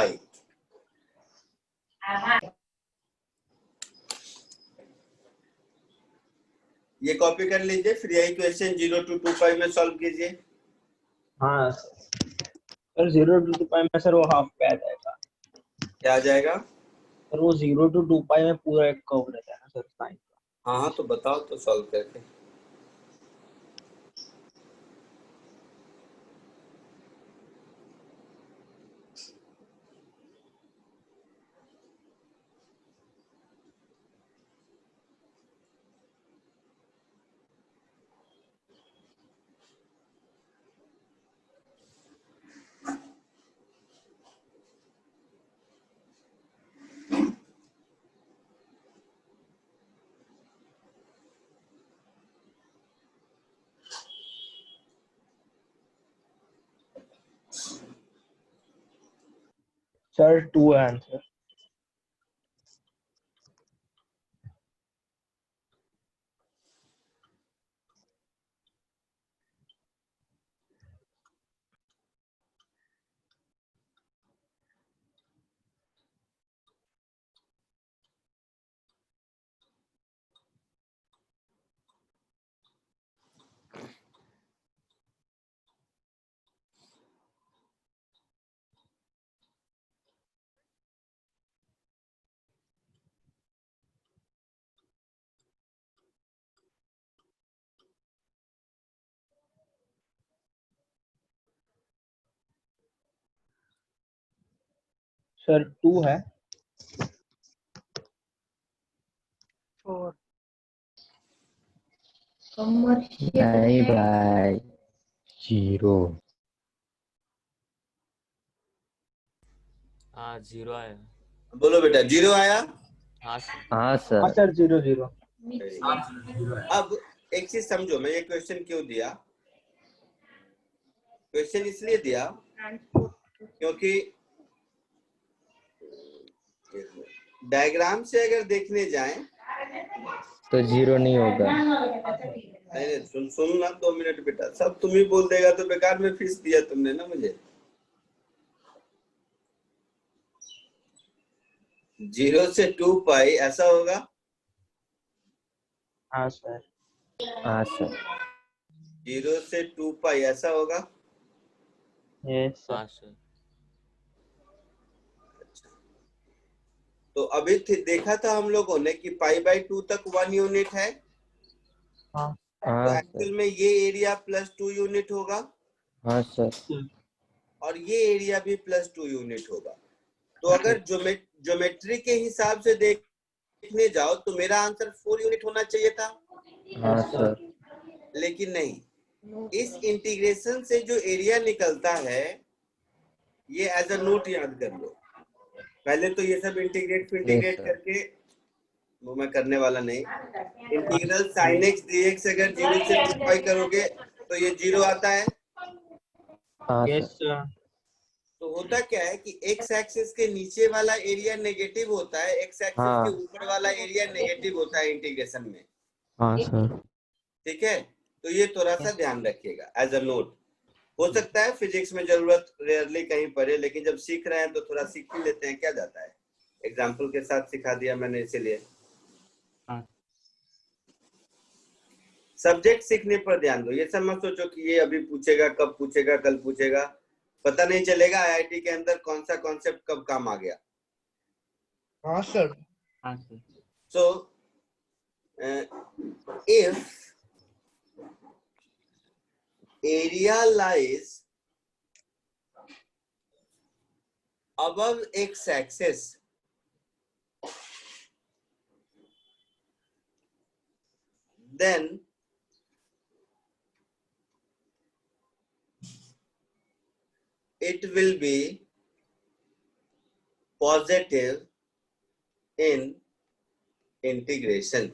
ये कॉपी कर लीजिए, फिर यही क्वेश्चन 0 to 2π में सॉल्व कीजिए। हाँ सर 0 to 2π में सर वो हाफ पे आ जाएगा। क्या आ जाएगा? सर वो 0 to 2π में पूरा एक कर्व रहता है ना सर साइन का। हाँ तो बताओ तो सॉल्व करके। सर 2 है आंसर। सर 2 है। 4। नहीं भाई, 0। हाँ 0 आया। बोलो बेटा, 0 आया। हाँ सर। हाँ हाँ सर। सर 0 अब एक चीज समझो, मैं ये क्वेश्चन क्यों दिया। क्वेश्चन इसलिए दिया क्योंकि डायग्राम से अगर देखने जाएं तो 0 नहीं होगा। नहीं, सुन ना 2 मिनट बेटा, सब तुम ही बोल देगा तो बेकार में फीस दिया तुमने ना मुझे। 0 से 2 पाई ऐसा होगा। हाँ सर। हाँ सर। 0 से 2 पाई ऐसा होगा। यस हाँ सर। सर। तो अभी देखा था हम लोगों ने कि पाई बाई 2 तक 1 यूनिट है। हाँ तो एक्चुअल में ये एरिया प्लस 2 यूनिट होगा हाँ सर। और ये एरिया भी प्लस 2 यूनिट होगा। तो अगर ज्योमेट्री के हिसाब से देखने जाओ तो मेरा आंसर 4 यूनिट होना चाहिए था। हाँ सर। लेकिन नहीं, इस इंटीग्रेशन से जो एरिया निकलता है ये एज अ नोट याद कर लो। पहले तो ये सब इंटीग्रेट करके वो मैं करने वाला नहीं। इंटीग्रल sin x dx अगर 0 से 2 पाई करोगे तो ये 0 आता है। हाँ यस सर। सर। तो होता क्या है कि x एक्सिस के नीचे वाला एरिया नेगेटिव होता है, x एक्सिस हाँ। के ऊपर वाला एरिया नेगेटिव होता है इंटीग्रेशन में। हाँ सर। ठीक है, तो ये थोड़ा सा ध्यान रखिएगा एज अ नोट। हो सकता है फिजिक्स में जरूरत रेयरली कहीं पड़े, लेकिन जब सीख रहे हैं तो थोड़ा सीख ही लेते हैं, क्या जाता है। एग्जाम्पल के साथ सिखा दिया मैंने इसीलिए। सब्जेक्ट सीखने पर ध्यान दो। ये सब मत सोचो कि ये अभी पूछेगा, कब पूछेगा, कल पूछेगा, पता नहीं चलेगा आईआईटी के अंदर कौन सा कॉन्सेप्ट कब काम आ गया। हाँ सर। हाँ sir. So, if area lies above x-axis, then it will be positive in integration.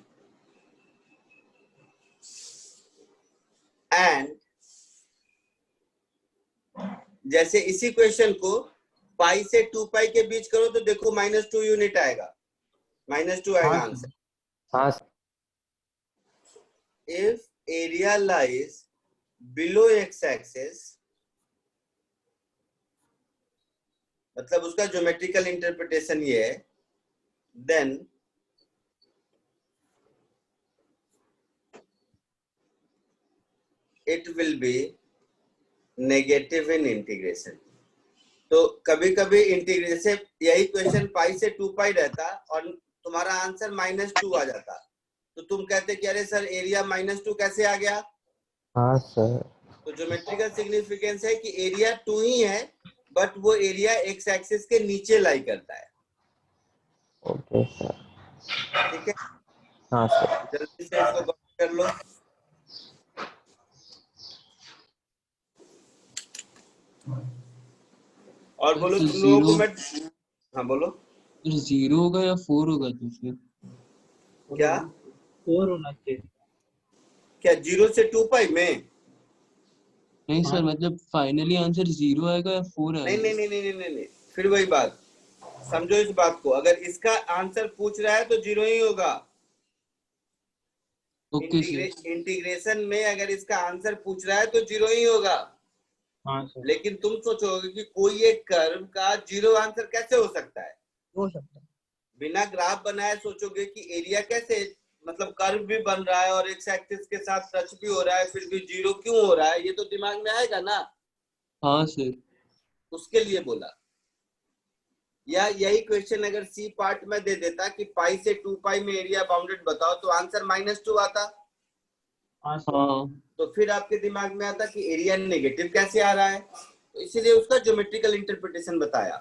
And जैसे इसी क्वेश्चन को पाई से 2 पाई के बीच करो तो देखो -2 यूनिट आएगा, -2 आएगा आंसर। हाँ। If area lies below x-axis, मतलब उसका ज्योमेट्रिकल इंटरप्रिटेशन ये है, then it will be negative in integration. तो कभी कभी इंटीग्रेशन यही क्वेश्चन पाई से 2 पाई रहता और तुम्हारा आंसर -2 आ जाता, तो तुम कहते कि अरे सर एरिया -2 कैसे आ गया। हाँ सर। तो ज्योमेट्रिकल सिग्निफिकेंस है कि एरिया 2 ही है, बट वो एरिया एक्स एक्सिस के नीचे लाई करता है। Okay sir. ठीक है। हाँ सर। जल्दी से इसको कॉपी कर लो। और बोलो तुम लोगों को मैं, हाँ बोलो। 0 होगा या 4 होगा तो फिर क्या 4 होना चाहिए। क्या 0 से 2 पाई में? नहीं सर, मतलब फाइनली आंसर 0 आएगा या 4 आएगा? नहीं नहीं नहीं नहीं नहीं नहीं, फिर वही बात समझो इस बात को। अगर इसका आंसर पूछ रहा है तो 0 ही होगा। Okay sir. इंटीग्रेशन में अगर इसका आंसर पूछ रहा है तो 0 ही होगा। हाँ सर। लेकिन तुम सोचोगे कि कोई एक कर्व का 0 आंसर कैसे हो सकता है। हो सकता है। बिना ग्राफ बनाए सोचोगे कि एरिया कैसे, मतलब कर्व भी बन रहा है और एक्स एक्सिस के साथ टच भी हो रहा है, फिर भी 0 क्यों हो रहा है, ये तो दिमाग में आएगा ना। हाँ सर। उसके लिए बोला। या यही क्वेश्चन अगर सी पार्ट में दे देता कि पाई से 2 पाई में एरिया बाउंडेड बताओ तो आंसर -2 आता। हाँ। तो फिर आपके दिमाग में आता कि एरिया नेगेटिव कैसे आ रहा है, तो इसीलिए उसका ज्योमेट्रिकल इंटरप्रिटेशन बताया।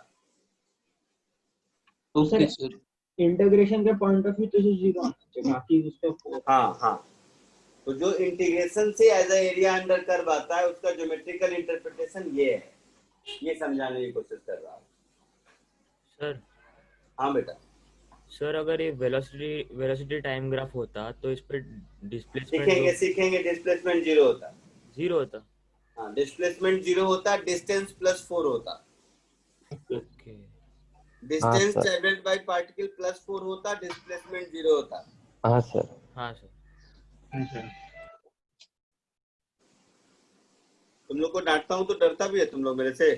Okay sir. इंटीग्रेशन के पॉइंट ऑफ व्यू तो 0 आना चाहिए, बाकी उसका 4। हाँ हाँ, तो जो इंटीग्रेशन से as a area under curve आता है उसका ज्योमेट्रिकल इंटरप्रिटेशन ये है, ये समझाने की कोशिश कर रहा हूँ। सर। हाँ बेटा। सर अगर ये वेलोसिटी टाइम ग्राफ होता तो इस पर डिस्प्लेसमेंट सीखेंगे डिस्प्लेसमेंट 0 होता। 0 होता। हाँ, डिस्प्लेसमेंट 0 होता, डिस्टेंस +4 होता। Okay. Distance travelled bye particle +4 होता, डिस्प्लेसमेंट 0 होता। हाँ सर। हाँ सर। तुम लोग को डांटता हूँ तो डरता भी है तुम लोग मेरे से?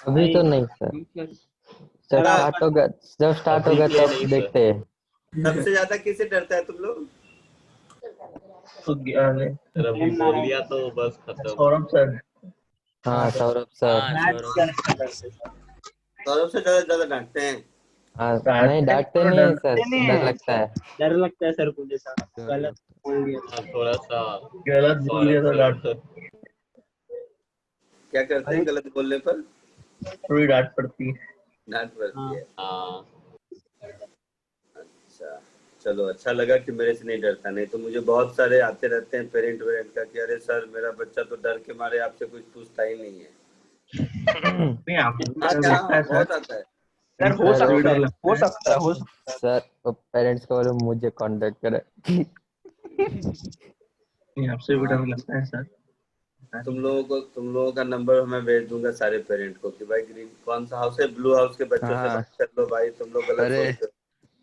अभी तो नहीं सर। जब स्टार्ट होगा तब देखते हैं। सबसे ज्यादा किससे डरता है तुम लोग? सर अभी बोल लिया तो बस खत्म। सौरभ सर। हाँ सौरभ सर। सौरभ से ज्यादा डांटते हैं। हाँ नहीं डांटते नहीं है सर, डर लगता है। डर लगता है सर को, जैसा गलत बोल दिया हाँ, थोड़ा सा गलत बोल दिया तो डांट क्या करते हैं गलत बोलने पर? थोड़ी डांट पड़ती है। डांट पड़ती है। हाँ अच्छा चलो, अच्छा लगा कि मेरे से नहीं डरता, नहीं तो मुझे बहुत सारे आते रहते हैं पेरेंट का कि अरे सर मेरा बच्चा तो डर के मारे आपसे कुछ पूछता ही नहीं है। नहीं बहुत आता है सर। हो सकता है सर पेरेंट्स को बोलो मुझे कांटेक्ट करे। आपसे भी डर लगता है सर। तुम लोगों का नंबर मैं भेज दूंगा सारे पेरेंट को कि भाई ग्रीन कौन सा हाउस है, ब्लू हाउस के बच्चों से बात कर लो भाई, तुम लोग गलत सोचते हो।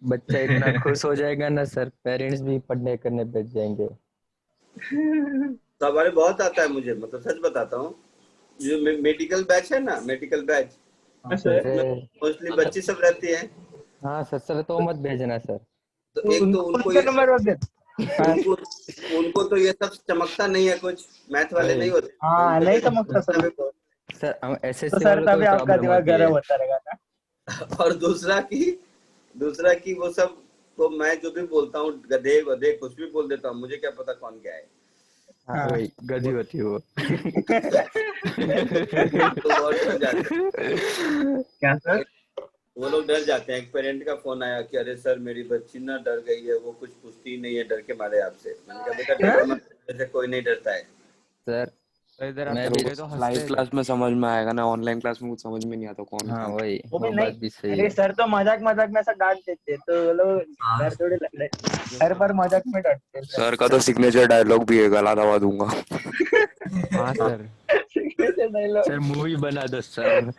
बच्चा इतना खुश हो जाएगा ना सर, पेरेंट्स भी पढ़ने करने बैठ जाएंगे। तो हमारे बहुत आता है मुझे, मतलब सच बताता हूँ, जो मेडिकल बैच है ना, मेडिकल बैच मोस्टली बच्ची सब रहती है। हाँ सर तो मत भेजना सर। तो एक तो उनको तो ये सब चमकता नहीं है, कुछ मैथ वाले नहीं होते। हाँ नहीं चमकता सर हम ऐसे सर तभी आपका दिमाग गर्म होता रहेगा ना। और दूसरा की वो सब तो मैं जो भी बोलता हूँ गधे वधे कुछ भी बोल देता हूँ, मुझे क्या पता कौन क्या है। हाँ वही गधी होती है वो। क्या सर? वो लोग डर जाते हैं। एक पेरेंट का फोन आया कि अरे सर मेरी बच्ची ना डर गई है, वो कुछ पूछती नहीं है डर के मारे आपसे। मैंने कहा बेटा डरो मत, जैसे कोई नहीं डरता है सर। लाइव क्लास में समझ में आएगा ना, ऑनलाइन क्लास में कुछ समझ में नहीं आता कौन। हाँ वही वो भी बात भी सही अरे है। सर तो मजाक में ऐसा डांट देते, तो वो लोग डर थोड़े हर बार मजाक में डांटते हैं। सर का तो सिग्नेचर डायलॉग भी है, गला दबा दूंगा। हाँ सर सर मूवी बना दो सर।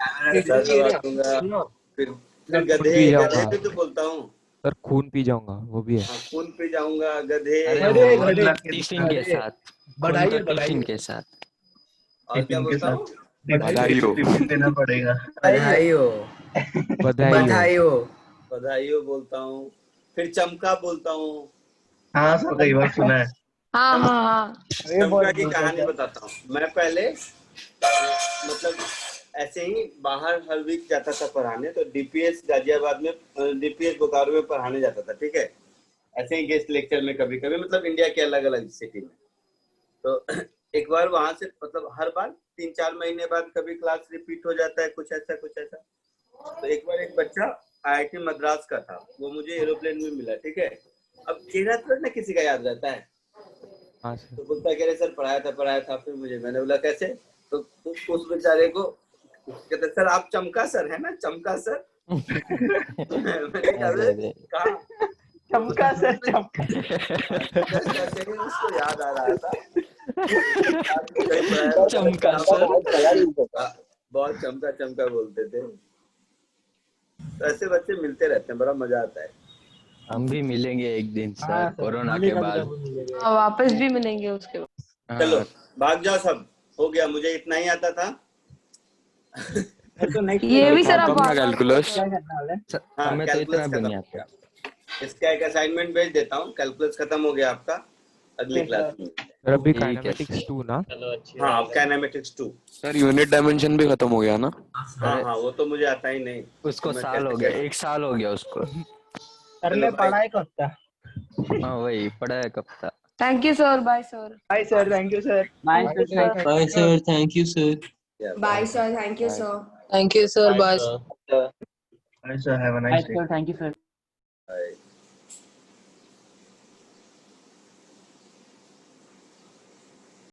फिर गधे भी तो बोलता हूँ सर, खून पी जाऊंगा वो भी है। खून पी जाऊंगा, गधे। टिफिन के साथ, टिफिन के साथ। और क्या बोलता हूँ? बधाई हो। टिफिन देना पड़ेगा। बधाई हो बोलता हूँ। फिर चमका बोलता हूँ। हाँ सर कई बार सुना है। हाँ चमका की कहानी बताता हूँ। मैं पहले मतलब ऐसे ही बाहर हर वीक जाता था पढ़ाने, तो डीपीएस गाजियाबाद में, डीपीएस बोकारो में पढ़ाने जाता था, ठीक है। ऐसे ही गेस्ट लेक्चर में कभी कभी, मतलब इंडिया के अलग अलग सिटी में। तो एक बार वहां से, मतलब हर बार 3-4 महीने बाद कभी क्लास रिपीट हो जाता है, कुछ ऐसा। तो एक बार एक बच्चा IIT मद्रास का था, वो मुझे एरोप्लेन में मिला, ठीक है। अब चेहरा तो ना किसी का याद रहता है। तो बोलता है कि सर पढ़ाया था। फिर मैंने बोला कैसे, तो उस बेचारे को कहते सर आप चमका सर है ना, चमका सर। मैंने कहा चमका सर उसको याद आ रहा था। चमका सर बहुत चमका बोलते थे। तो ऐसे बच्चे मिलते रहते हैं, बड़ा मजा आता है। हम भी मिलेंगे एक दिन सर, कोरोना के बाद। वापस भी मिलेंगे उसके बाद। चलो भाग जाओ सब, हो गया, मुझे इतना ही आता था। ये भी सर आप कैलकुलस। हाँ कैलकुलस खत्म हो गया। इसका एक असाइनमेंट भेज देता हूँ। कैलकुलस खत्म हो गया आपका, अगली क्लास में। सर अभी काइनेमेटिक्स 2 ना? हाँ काइनेमेटिक्स 2। सर यूनिट डायमेंशन भी खत्म हो गया ना? हाँ वो तो मुझे आता ही नहीं। उसको साल हो गया, 1 साल हो गया उसको। सर ने पढ़ाई कब था? हाँ वही पढ़ाई कब था। Thank you sir, bye sir. Bye sir, thank you sir. Bye sir, thank you sir. Bye sir, thank you sir. Thank you sir, bye. Bye sir, have a nice day. Thank you sir. Bye.